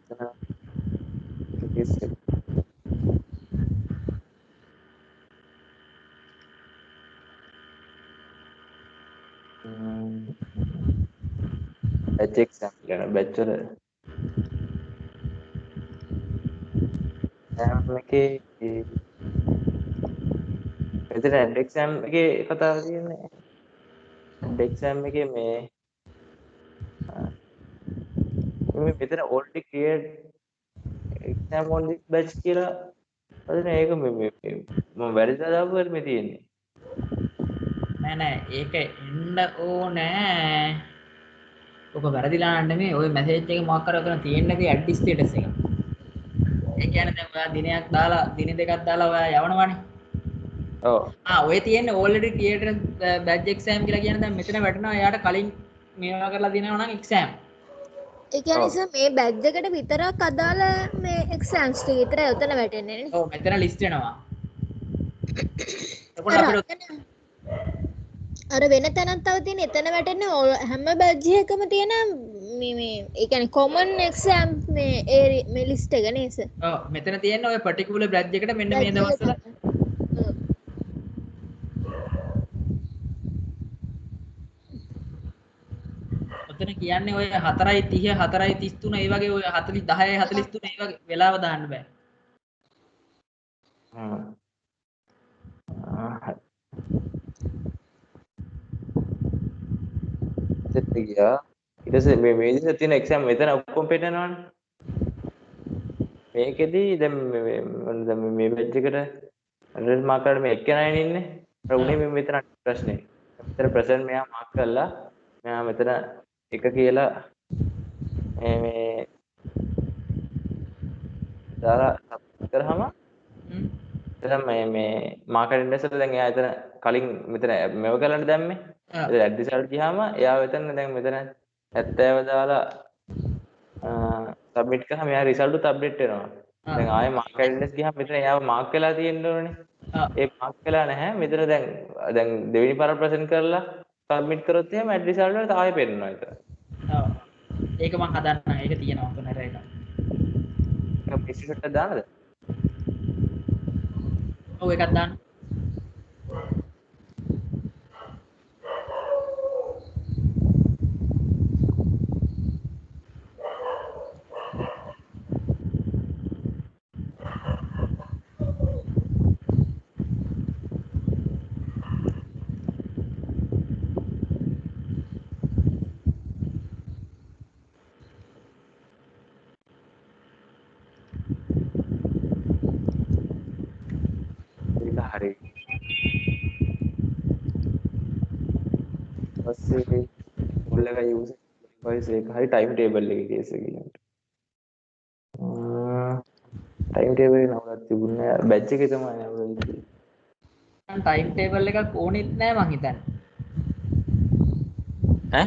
ටෙස්ට් එක. batch exam කියන batch වල exam එකේ මෙතන end exam එකේ කතාව තියෙන්නේ end exam එකේ මේ මෙතන already create exam on this batch කියලා අද ඒක මම වැරදිලා දාපුවද මේ තියෙන්නේ නෑ ඒක එන්න ඕනෑ ඔක වැරදිලා නෙමෙයි ඔය මැසේජ් එක මොකක් කරලා උතන තියෙන්නේ ඇඩ් ස්ටේටස් එක. ඒ කියන්නේ දැන් ඔයා දිනයක් දාලා දින දෙකක් දාලා ඔයා යවනවනේ. ඔව්. ඔය තියෙන්නේ already created badge exam කියලා කියන්නේ දැන් මෙතන වැටෙනවා එයාට කලින් මේවා කරලා දිනනවා නම් exam. ඒ කියන්නේ සර් මේ බැච් එකට විතරක් අදාළ මේ එක්සෑම්ස් ටික විතරයි උතන වැටෙන්නේ නේ. ඔව් මෙතන ලිස්ට් වෙනවා. එතකොට අපිට අර වෙන තැනක් තව තියෙන එතන වැටෙන්නේ හැම බැච් එකකම තියෙන මේ ඒ කියන්නේ කොමන් එක්සෑම් මේ ලිස්ට් එක නේද සර්? ඔව් මෙතන තියෙන ඔය particular බැච් එකට මෙන්න මේ දවස්වල ඔතන කියන්නේ ඔය 4:30 4:33 ඒ වගේ ඔය 40 10 43 ඒ වගේ වෙලාව දාන්න බෑ. සෙට් ගියා. ඊට පස්සේ මේ විදිහට තියෙන එක්සෑම් මෙතන ඔක්කොම පෙන්නනවනේ. මේකෙදි දැන් මේ බැච් එකට 100 මාක් කරලා මේ එක්කෙනානේ ඉන්නේ. අර උනේ මේ මෙතන ප්‍රශ්නේ. මෙතන ප්‍රසන්ට් මෙයා මාක් කළා. මෙයා මෙතන එක කියලා මේ දාලා සබ්මිට් කරාම එතන මේ මාකර් ඉන්ඩෙක්ස් එක දැන් එයා එතන කලින් මෙතන මේව කරලා දැම්මේ. එතන ඇඩ් රිසල්ට් ගියාම එයා එතන දැන් මෙතන 70 දාලා සබ්මිට් කරාම එයා රිසල්ට් උත් අප්ඩේට් වෙනවා. දැන් ආයේ මාකර් ඉන්ඩෙක්ස් ගියාම මෙතන එයාව මාක් වෙලා තියෙන්න ඕනේ. ඒ මාක් වෙලා නැහැ. මෙතන දැන් දෙවෙනි පාර ප්‍රසන්ට් කරලා සබ්මිට් කරොත් එහෙම ඇඩ් රිසල්ට් වලට ආයෙ පෙන්නනවා එතන. ඔව්. ඒක මම හදන්න. ඒක තියෙනවා උතන හැර එක. ඒක පිසිකට දානද? ඔව් එකක් දාන්න. හරි. පස්සේ මුල් එක යූසර් ඩිවයිස් එක හරි ටයිම් ටේබල් එකේ කේස් එක කියනට. ටයිම් ටේබල් එක නවලක් තිබුණේ නෑ. බැච් එකේ තමයි නවලන්නේ. ටයිම් ටේබල් එකක් ඕනෙත් නෑ මං හිතන්නේ. ඈ?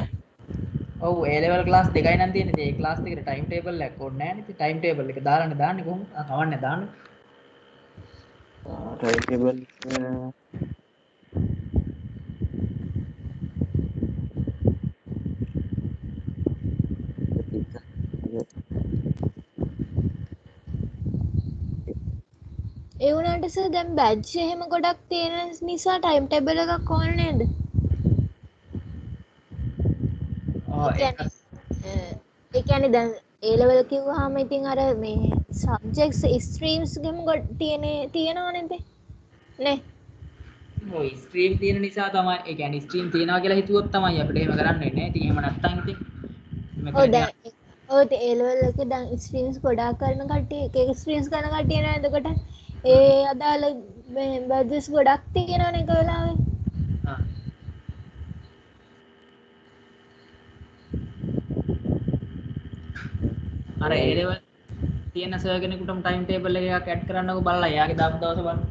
ඔව් A level class දෙකයි නම් තියෙන්නේ. ඒ class දෙකට ටයිම් ටේබල් එකක් ඕනේ නෑනේ. ඉතින් ටයිම් ටේබල් එක දාන්නේ කොහොමද? කවන්නේ දාන්නේ. ටයිම් ටේබල් ඒ වුණාට සර් දැන් බැච් එහෙම ගොඩක් තියෙන නිසා ටයිම් ටේබල් එකක් ඕන නේද? ඒ කියන්නේ දැන් A level කිව්වහම ඉතින් අර මේ සබ්ජෙක්ට්ස් ස්ට්‍රීම්ස් ගෙම තියෙනව නේද? නේ? ඔය ස්ට්‍රීම් තියෙන නිසා තමයි ඒ කියන්නේ ස්ට්‍රීම් තියනවා කියලා හිතුවොත් තමයි අපිට එහෙම කරන්න වෙන්නේ. ඉතින් එහෙම නැත්තම් ඉතින් ඔව් දැන් ඔව් A level එකේ දැන් ස්ට්‍රීම්ස් ගොඩාක් කරන කට්ටිය එක ස්ට්‍රීම්ස් කරන කට්ටිය නේද? එතකොට ඒ අදාළ මේ බැජස් ගොඩක් තියෙනවනේ එක වෙලාවෙ. අර A level තියෙන සර් කෙනෙකුටම ටයිම් ටේබල් එකක් ඇඩ් කරන්නකෝ බලලා එයාගේ දාපු දවස බලන්න.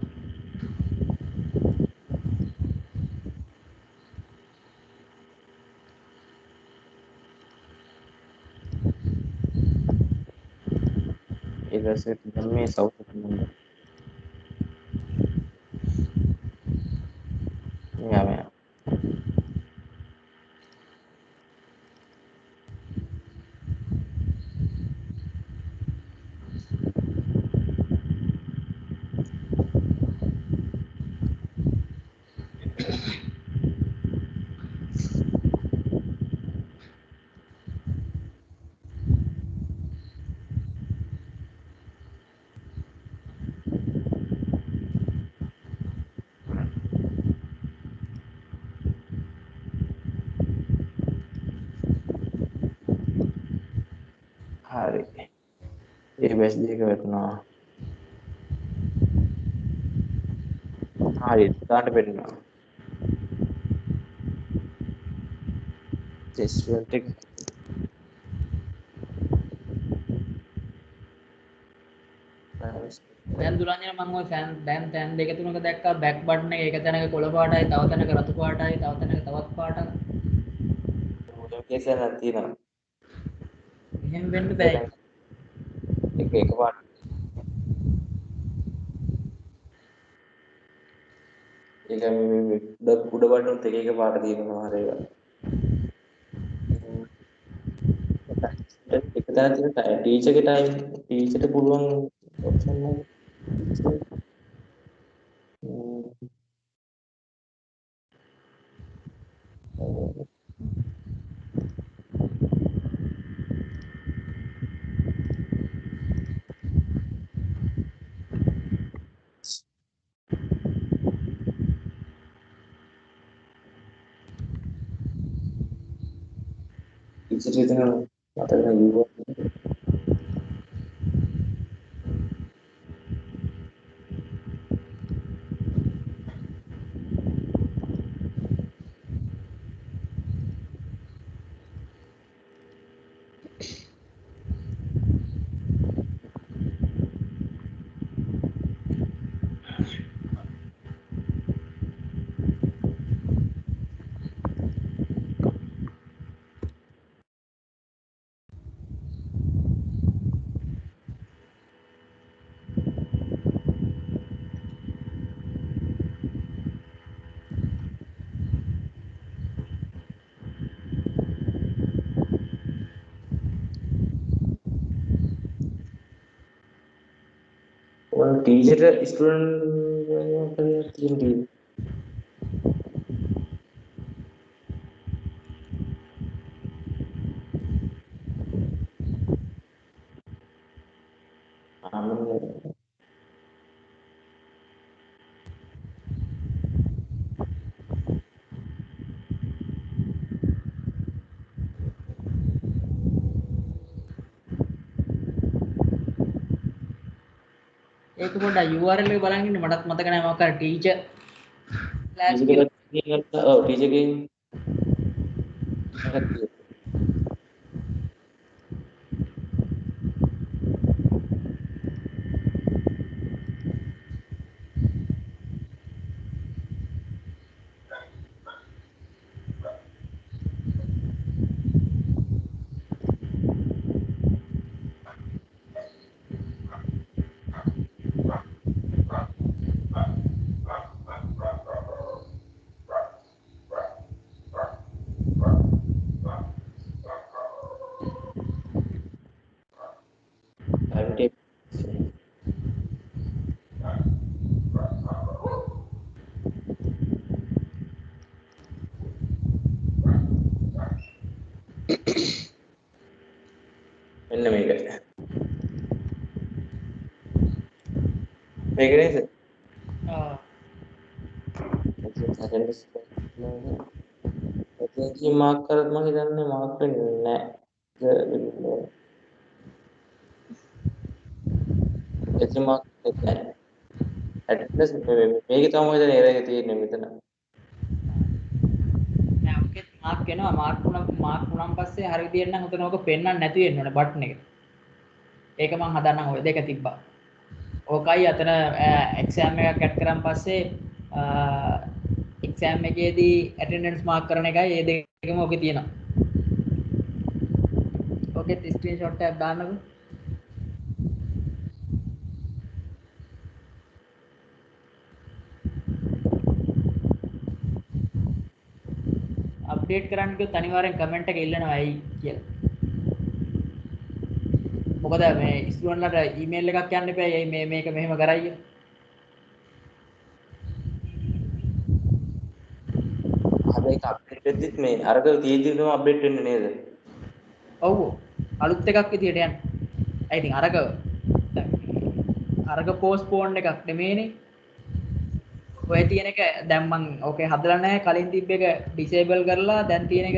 ඊට පස්සේ දැන් මේ සවුත් එක නේද? මෙයා බැස් දෙක වැටුණා. හරි ගන්නට පෙන්නනවා. ටෙස්ට් එක දැන් දුරන්නේ මම ඔය ෆෑන් දැන් තැන් දෙක තුනක දැක්කා බෑක් බටන් එක එක තැනක කොළ පාටයි තව තැනක රතු පාටයි තව තැනක තවත් පාටක්. නෝටිෆිකේෂන් එකක් තියෙනවා. එහෙම වෙන්න බෑ. එක පාට ඒක මේ උඩ බටනුත් එක පාට තියෙනවා හරිය. එක තැන තියෙන ටීචර්ගේ ටයිම් ටීචර්ට පුළුවන් ඔප්ෂන් එක. ටීචර් ඉතින් මතක නැහැ. ටීචර් ස්ටුඩන්ට් තියෙන ඒක පොඩ්ඩක් URL එක බලන් ඉන්න මටත් මතක නැහැ මොකක් හරි ටීචර් ටීචර්ගේ මෙන්න මේක. මේක නේද? එතෙන්දී මාක් කරත් මම හිතන්නේ මාක් වෙන්නේ නැහැ. එතන මාක් වෙන්නේ නැහැ. ඇට්ලස් මේක තමයි දැන් එරර් එක තියෙන්නේ මෙතන. නෑ ඔකෙත් මාක් වෙනවා මාක් වුණාන් පස්සේ හරි විදියට නම් උතන ඔක පෙන්වන්න නැති වෙන්න ඕනේ බටන් එක. ඒක මම හදන්නම් ඔය දෙක තිබ්බා. ඕකයි අතන එක්සෑම් එකක් ඇඩ් කරන් පස්සේ එක්සෑම් එකේදී ඇටෙන්ඩන්ස් මාක් කරන එකයි මේ දෙකම ඔකේ තියෙනවා. ඔකෙත් ස්ක්‍රීන්ෂොට් එකක් දාන්නකෝ. අප්ඩේට් කරන්න කිව්වොත් අනිවාර්යෙන් කමෙන්ට් එක ඉල්ලනවා ඇයි කියලා. මොකද මේ ස්ටුඩන්ට්ලට ඊමේල් එකක් යන්න එපා ඇයි මේක මෙහෙම කරයි කියලා. හැබැයි ඒක අප්ඩේට් වෙද්දිත් මේ අරක තියෙද්දි තමයි අප්ඩේට් වෙන්නේ නේද? ඔව් අලුත් එකක් විදියට යන්නේ. ඒ ඉතින් අරක පෝස්ට්පෝන් එකක් නෙමෙයිනේ. ඔය තියෙන එක දැන් මං ඕකේ හදලා නැහැ කලින් තිබ්බ එක ඩිසේබල් කරලා දැන් තියෙන එක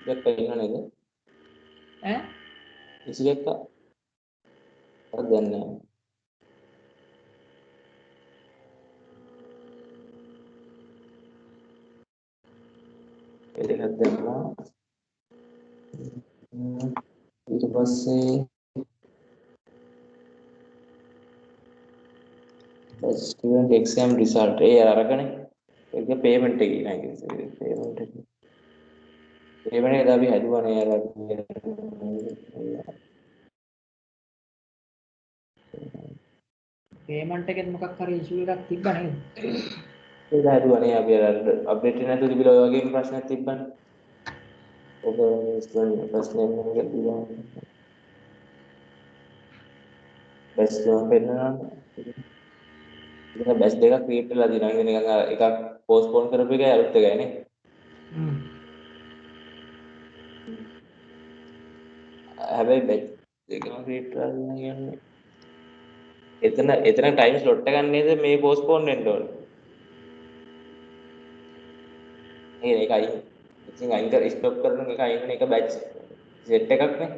ඉතින් ඉන්න නේද? ඈ ඉසිලෙක්ක දැන් නෑ. ඒ දෙකක් දැම්මා. ඊට පස්සේ student exam result ඒ අරගෙන ඒක payment එක නේද? payment එක. payment එක අපි හදුවානේ අර පේමන්ට් එකෙත් මොකක් හරි ඉෂුව එකක් තිබ්බා නේද? ඒක හදුවානේ අපි අර අප්ඩේට් එක නැතුව තිබිලා ඔය වගේම ප්‍රශ්නයක් තිබ්බනේ. ඔබ ස්ටුඩන්ට් ප්‍රශ්නයක් නෙමෙයි තිබුණා. බැස් තුනක් පෙන්නනවා. ඉතින් බැස් දෙකක් ක්‍රියේට් වෙලා තියෙනවා. ඉතින් නිකන් අර එකක් පෝස්ට්පෝන් කරපු එකයි අලුත් එකයි නේ. හැබැයි බැච් දෙකම ක්‍රියේට් කරන්න කියන්නේ එතන ටයිම් ස්ලොට් එකක් නේද මේ පෝස්ට්පෝන් වෙන්න ඕනේ. ඒක අයින් ඉතින් අයින් කර ස්ටොප් කරන එක අයින් වෙන එක බැච් සෙට් එකක් නේ.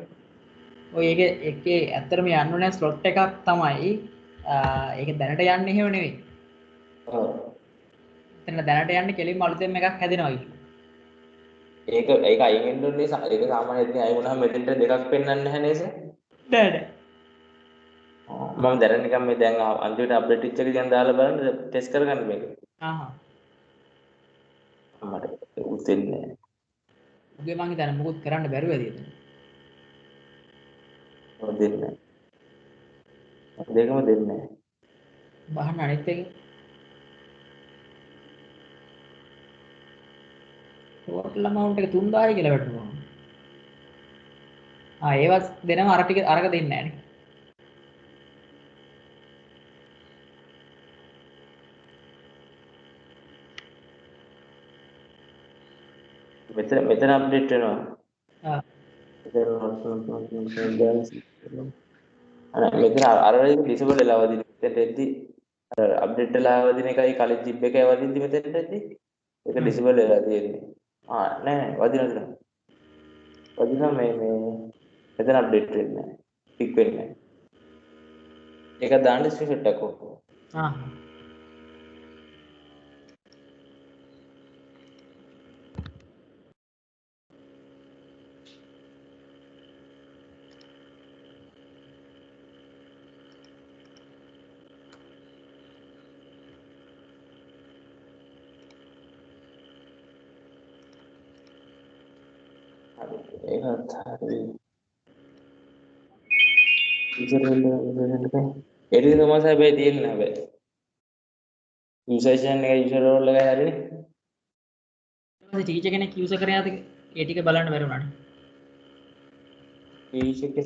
ඔය ඒකේ ඇත්තටම යන්න ඕනේ ස්ලොට් එකක් තමයි. ඒක දැනට යන්නේ එහෙම නෙවෙයි. ඔව්. එතන දැනට යන්නේ කෙලින්ම අලුතෙන් එකක් හැදෙනවා කියලා. ඒක අයින් වෙන්න ඕනේ. ඒක සාමාන්‍යයෙන් අයින් වුණාම මෙතෙන්ට දෙකක් පෙන්වන්නේ නැහැ නේද? නෑ. මම දැන නිකන් මේ දැන් අන්තිමට අප්ඩේට් වෙච්ච එක ගැන දාලා බලන්න ටෙස්ට් කරගන්න මේක. මට උතෙන්නේ නැහැ. උගේ මං හිතන්නේ මොකුත් කරන්න බැරුව ඇති එතන. ඔය දෙන්නේ නැහැ. දෙකම දෙන්නේ නැහැ. බහන්න අනිත් එක. ටෝටල් amount එක 3000 කියලා වැටුණා. ඒවත් දෙනවා අර ටික අරක දෙන්නේ නැහැ නේ. මෙතන අප්ඩේට් වෙනවා. මෙතන අර ඩිසේබල් වෙලා වදින මෙතෙන්ට එද්දි අර අප්ඩේට් වෙලා වදින එකයි කලින් ජිප් එකයි වදින්දි මෙතෙන්ට එද්දි ඒක ඩිසේබල් වෙලා තියෙන්නේ. නෑ වදිනවා. වදිනවා මේ මෙතන අප්ඩේට් වෙන්නේ නැහැ. ටික් වෙන්නේ නැහැ. ඒක දාන්න ස්ක්‍රීන්ෂොට් එකක් ඕක. ඒකත් හරි. ඒක තමයි හැබැයි තියෙන්නේ හැබැයි. යූසර්ෂන් එක යූසර් රෝල් එකයි හරිනේ. ඊට පස්සේ ටීචර් කෙනෙක් යූසර් කරේ ඒ ටික බලන්න බැරි වුණානේ. ටීචර් එක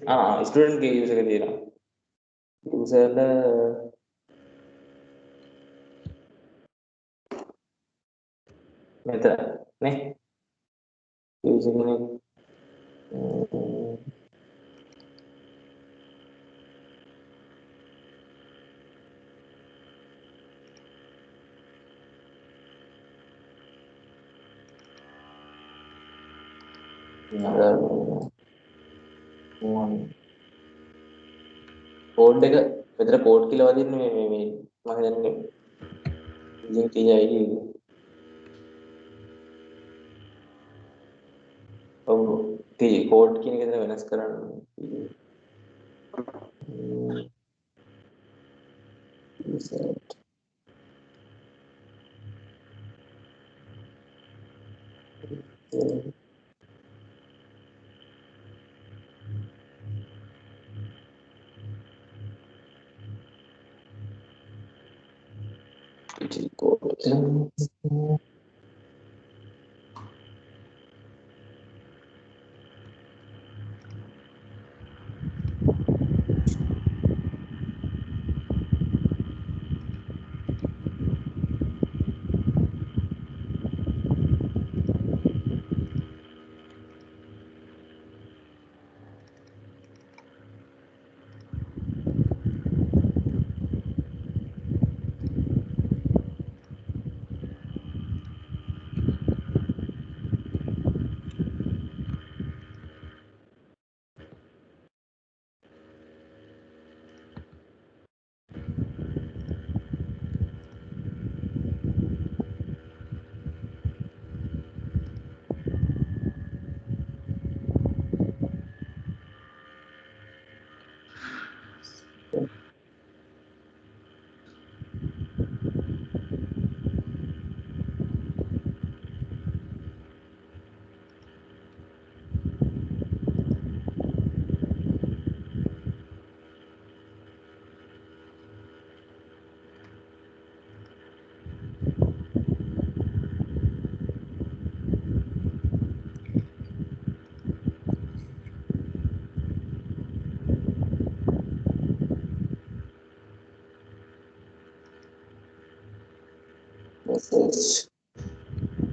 ස්ටුඩන්ට් ගේ යූසර් එක තියෙනවා. යූසර්ල මෙතන නේ යූසර් කෙනෙක් කෝඩ් එක මෙතන කෝඩ් කියලා වදින්නේ මේ මම හිතන්නේ using TID ඔව් කෝඩ් කියන එක එතන වෙනස් කරන්න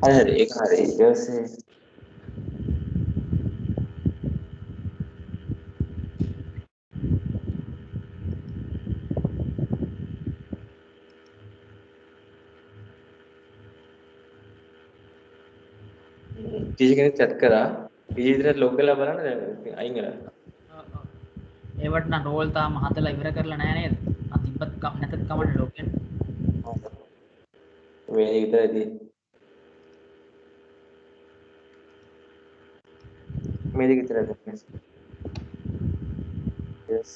හරි ඒක හරි ඊට පස්සේ ටීචර් කෙනෙක් chat කරා ටීචර් විතරක් ලොග් කරලා බලන්න දැන් අයින් වෙලා ඒවට නම් රෝල් තාම හදලා ඉවර කරලා නැහැ නේද? අ තිබ්බත් නැතත් කමන්න ලොග්ින්. මේ විතරයි තියෙන්නේ මේ දෙක විතරයි තියෙන්නේ yes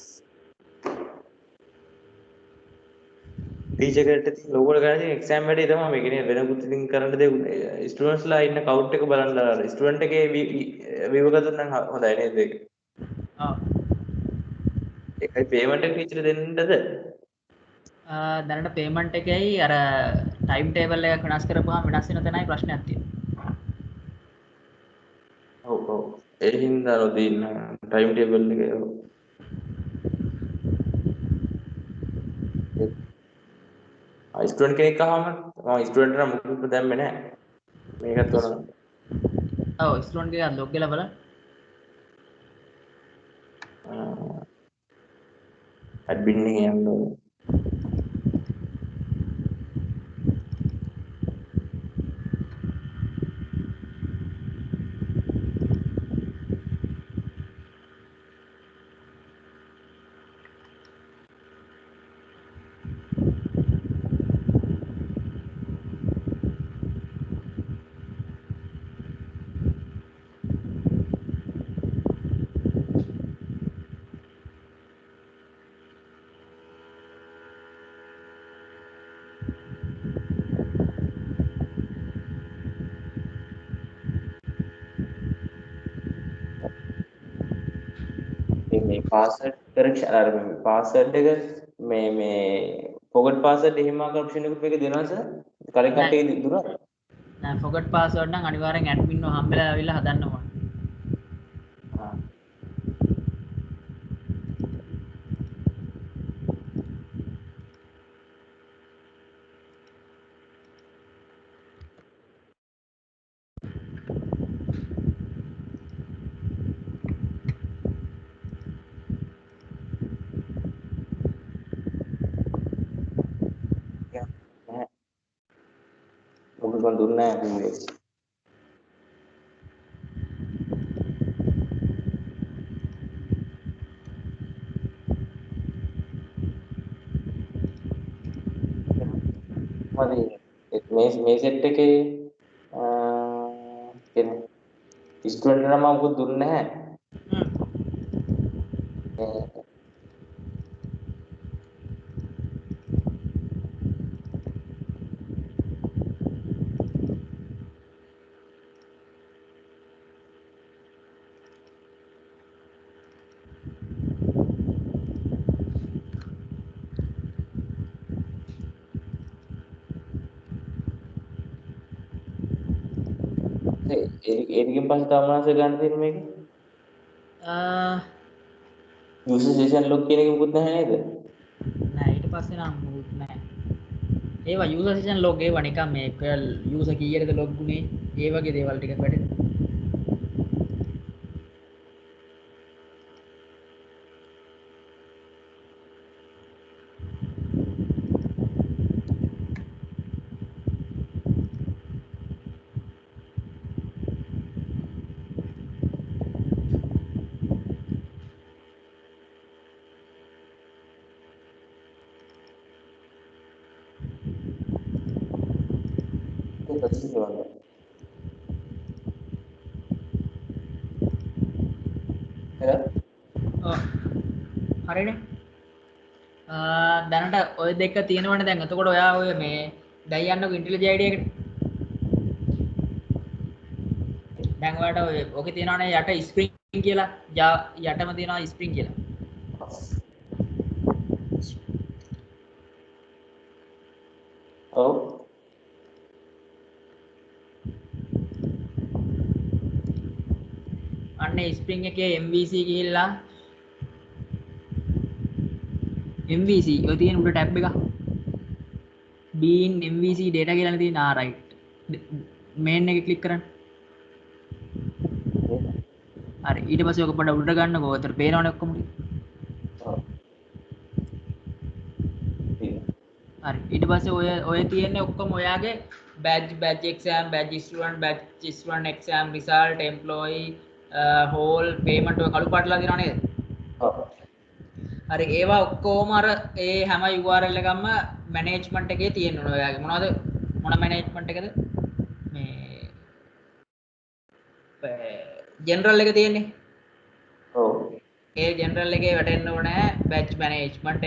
ටීචර් කෙනෙක්ට තියෙන ලොග් වල ගන්න තියෙන එක්සෑම් වැඩේ තමයි මේක නේ වෙනකුත් ඉතින් කරන්න දෙයක් ස්ටුඩන්ට්ස් ලා ඉන්න කවුන්ට් එක බලන්න අර ස්ටුඩන්ට් එකේ view එක දුන්නම් හොඳයි නේද ඒක ඔව්. ඒකයි පේමන්ට් එක ටීචර් දෙන්නද දැනට පේමන්ට් එකයි අර ටයිම් ටේබල් එක වෙනස් කරපුවාම වෙනස් වෙන තැනයි ප්‍රශ්නයක් තියෙන්නේ. ඔව් ඔව් ඒ හින්දා නොදීන්න ටයිම් ටේබල් එක ස්ටුඩන්ට් කෙනෙක් අහම මම ස්ටුඩන්ට් නම් මුකුත් දැම්මේ නැහැ මේකත් උනන ඔව් ස්ටුඩන්ට් කෙනා ලොග් කරලා බලන්න. ඇඩ්මින් එකේ යන්න ඕනේ මේ පාස්වර්ඩ් කරක්ෂන් අර මේ පාස්වර්ඩ් එක මේ forgot password එහෙම ඔප්ෂන් එකකුත් මේක දෙනවා සර් කලින් කට්ටිය දුන්නා නෑ forgot password නම් අනිවාර්යෙන් ඇඩ්මින්ව හම්බෙලා ආවිල්ලා හදන්න ඕන. මොකද මම දුන්නේ නැහැ මේ සෙට් එකේ කියන්නේ ස්ටුඩන්ට් නම මොකද දුන්නේ නැහැ ඒකකින් පස්සේ තව මොනවද ගන්න තියෙන්නේ මේකේ යූසර් සෙෂන් ලොග් කියන එක මොකුත් නැහැ නේද නෑ ඊට පස්සේ නම් මොකුත් නෑ. ඒවා යූසර් සෙෂන් ලොග් ඒවා නිකන් මේ යූසර් කීයටද ලොග් උනේ ඒ වගේ දේවල් ටිකක් වැඩේ. හරිනේ. දැනට ඔය දෙක තියෙනවනේ දැන් එතකොට ඔයා ඔය මේ දැන් යන්නකො ඉන්ටෙලිජන්ට් ID එකට. දැන් ඔයාලට ඔය ඔකේ තියෙනවනේ යට ස්ප්‍රින්ග් කියලා යටම තියෙනවා ස්ප්‍රින්ග් කියලා. ඔව් අන්න ස්ප්‍රින්ග් එකේ MVC ගිහිල්ලා MVC ඔය තියෙන උඩ ටැබ් එක bean MVC data කියලා තියෙන right main එක click කරන්න හරි ඊට පස්සේ ඔක පොඩ්ඩක් උඩට ගන්නකෝ එතකොට පේනවනේ ඔක්කොම හරි ඊට පස්සේ ඔය තියෙන්නේ ඔක්කොම ඔයාගේ badge exam badge student exam result employee whole payment ඔය කළු පාටලා තියෙනව නේද හරි ඒවා ඔක්කොම අර ඒ හැම URL එකක්ම මැනේජ්මන්ට් එකේ තියෙන්න ඕන ඔයාගේ මොනවද මොන මැනේජ්මන්ට් එකද මේ ජෙනරල් එක තියෙන්නේ ඔව් ඒ ජෙනරල් එකේ වැටෙන්න ඕනේ batch management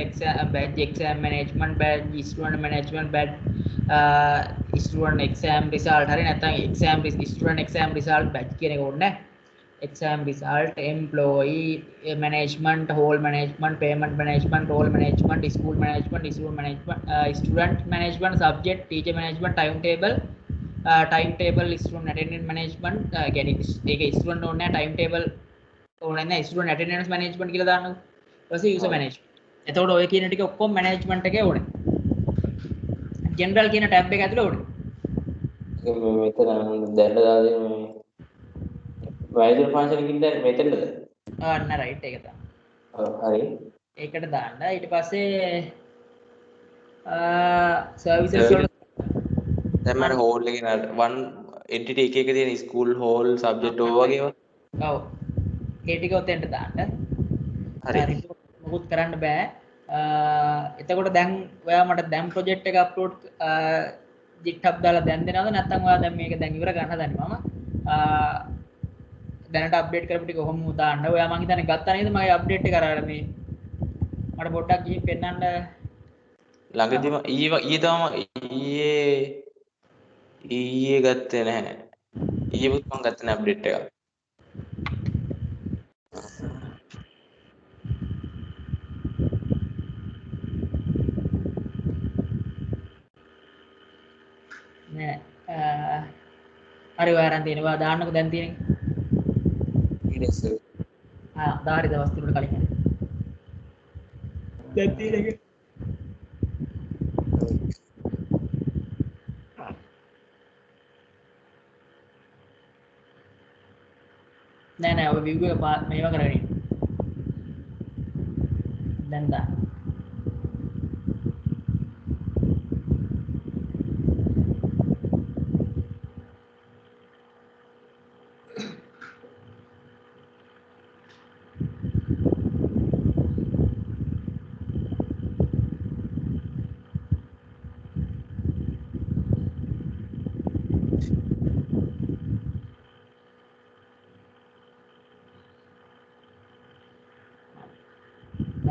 batch exam management batch student management batch student exam result හරි නැත්නම් exam student exam result batch කියන එක ඕනේ exam result employee management whole management payment management role management school management student management subject teacher management timetable student attendance management කියන්නේ ඒක student ඕනේ timetable ඕනේ නැහැ student attendance management කියලා දාන්නකො ඊට පස්සේ user management එතකොට ඔය කියන ටික ඔක්කොම management එකේ ඕනේ general කියන tab එක ඇතුලේ ඕනේ මෙතන දැන්න දාන්නේ වයිදර් ෆන්ක්ෂන් එකකින් දැන් මෙතනද අන්න රයිට් ඒක තමයි ඔව් හරි ඒකට දාන්න ඊට පස්සේ සර්විසස් වලට දැන් මම හෝල් එකේ නේද වන් එන්ටිටි එක එක තියෙන ස්කූල් හෝල් සබ්ජෙක්ට් ඔය වගේ ඒවා ඔව් ඒ ටික ඔතෙන්ට දාන්න හරි මොකුත් කරන්න බෑ එතකොට දැන් ඔයා මට දැන් ප්‍රොජෙක්ට් එක අප්ලෝඩ් GitHub දාලා දැන් දෙනවද නැත්නම් ඔයා දැන් මේක දැන් ඉවර ගන්න හදන්නේ මම දැනට අප්ඩේට් කරපු ටික කොහොම දාන්න ඔයා මං හිතන්නේ ගත්තා නේද මගේ අප්ඩේට් එක කරලා මේ මට පොඩ්ඩක් ගිහින් පෙන්නන්න ළඟදිම ඊයේ ගත්තේ නැහැ ඊයේත් මම ගත්තේ නැහැ අප්ඩේට් එක නෑ හරි ඔයාලන් තියෙනවා දාන්නකෝ දැන් තියෙන්නේ ඊනස් දාරි දවස් තුනකට කලින් හරි දැන් තියෙන එක නෑ ඔය view එක මේවා කරගෙන ඉන්න දැන් දාන්න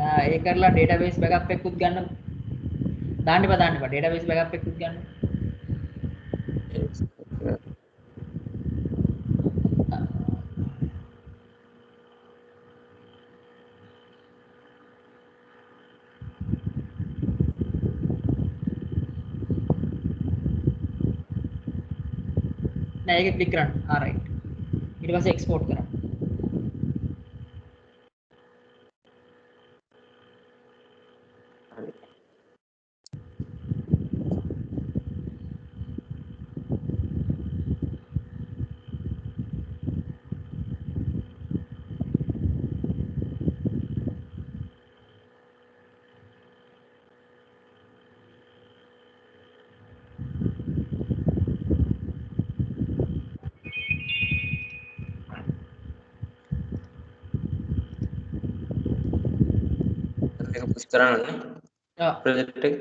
ඒ කරලා database backup එකකුත් ගන්න දාන්න එපා database backup එකකුත් ගන්න නෑ ඒක ක්ලික් කරන්න right ඊට පස්සේ export කරන්න මේක පුෂ් කරන්න ප්‍රොජෙක්ට් එක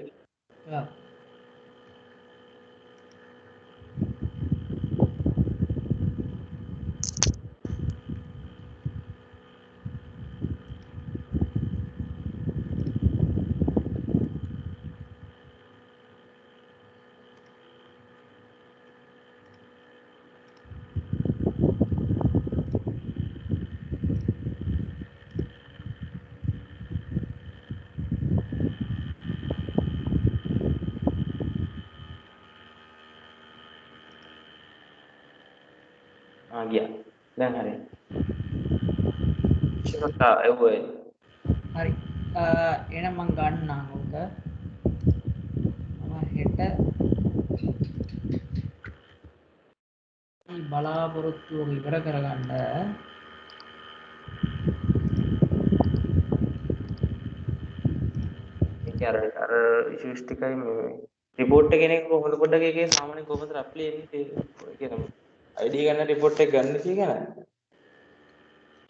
ගියා දැන් හරි ෂොට් එව්වේ හරි එහෙනම් මම ගන්නම් උක හෙට බලාපොරොත්තුව ඉවර කරගන්න ඒක අර ඉෂුස් ටිකයි මේ රිපෝට් එක කෙනෙක් කොහොමද පොඩ්ඩක් ඒකේ සාමාන්‍යයෙන් කොහොමද අප්ලයි එන්නේ ඒ කියන්නේ ID ගන්න රිපෝට් එක ගන්න කියන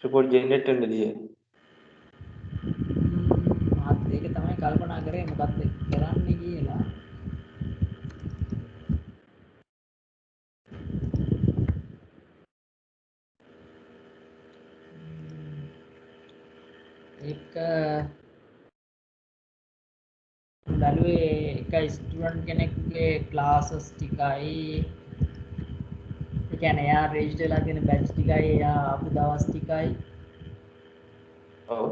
රිපෝට් ජෙනරේට් වෙන්නදී මාත් ඒක තමයි කල්පනා කරේ මොකක්ද කරන්නේ කියලා ඒක බැලුවේ එක ස්ටුඩන්ට් කෙනෙක්ගේ ක්ලාසස් ටිකයි ඒ කියන්නේ එයා රෙජිස්ටර් වෙලා තියෙන බැච් ටිකයි එයා ආපු දවස් ටිකයි ඔව්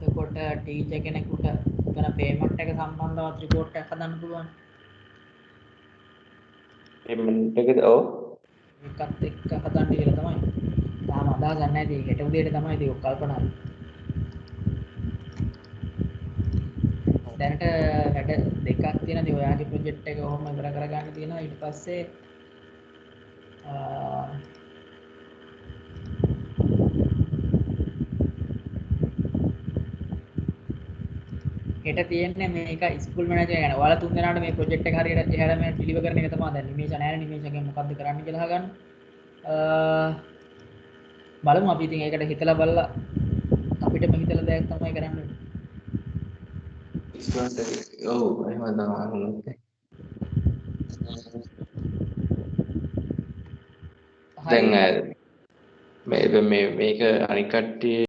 එතකොට ටීචර් කෙනෙකුට උතන පේමන්ට් එක සම්බන්ධව රිපෝට් එකක් හදන්න පුළුවන් පේමන්ට් එකද ඔව් ඒකත් එක්ක හදන්න කියලා තමයි තාම අදහසක් නැහැ ඒක හෙට උදේට තමයි ඒක කල්පනා දැනට වැඩ දෙකක් තියෙනවා ඉතින් ඔයාගේ ප්‍රොජෙක්ට් එක ඔහොම ඉවර කරගන්න තියෙනවා ඊට පස්සේ හෙට තියෙන්නේ මේක ස්කූල් මැනේජර් ගැන. ඔයාලා තුන් දෙනාට මේ ප්‍රොජෙක්ට් එක හරියට එහාට මේ ඩිලිවර් කරන එක තමයි දැන් නිමේෂ නැහැ නිමේෂගෙන් මොකද්ද කරන්න කියලා අහගන්න. බලමු අපි ඉතින් ඒකට හිතලා බලලා අපිටම හිතලා දෙයක් තමයි කරන්න ඕනේ. ඔව් එහෙම තමයි. දැන් මේක අනික් කට්ටිය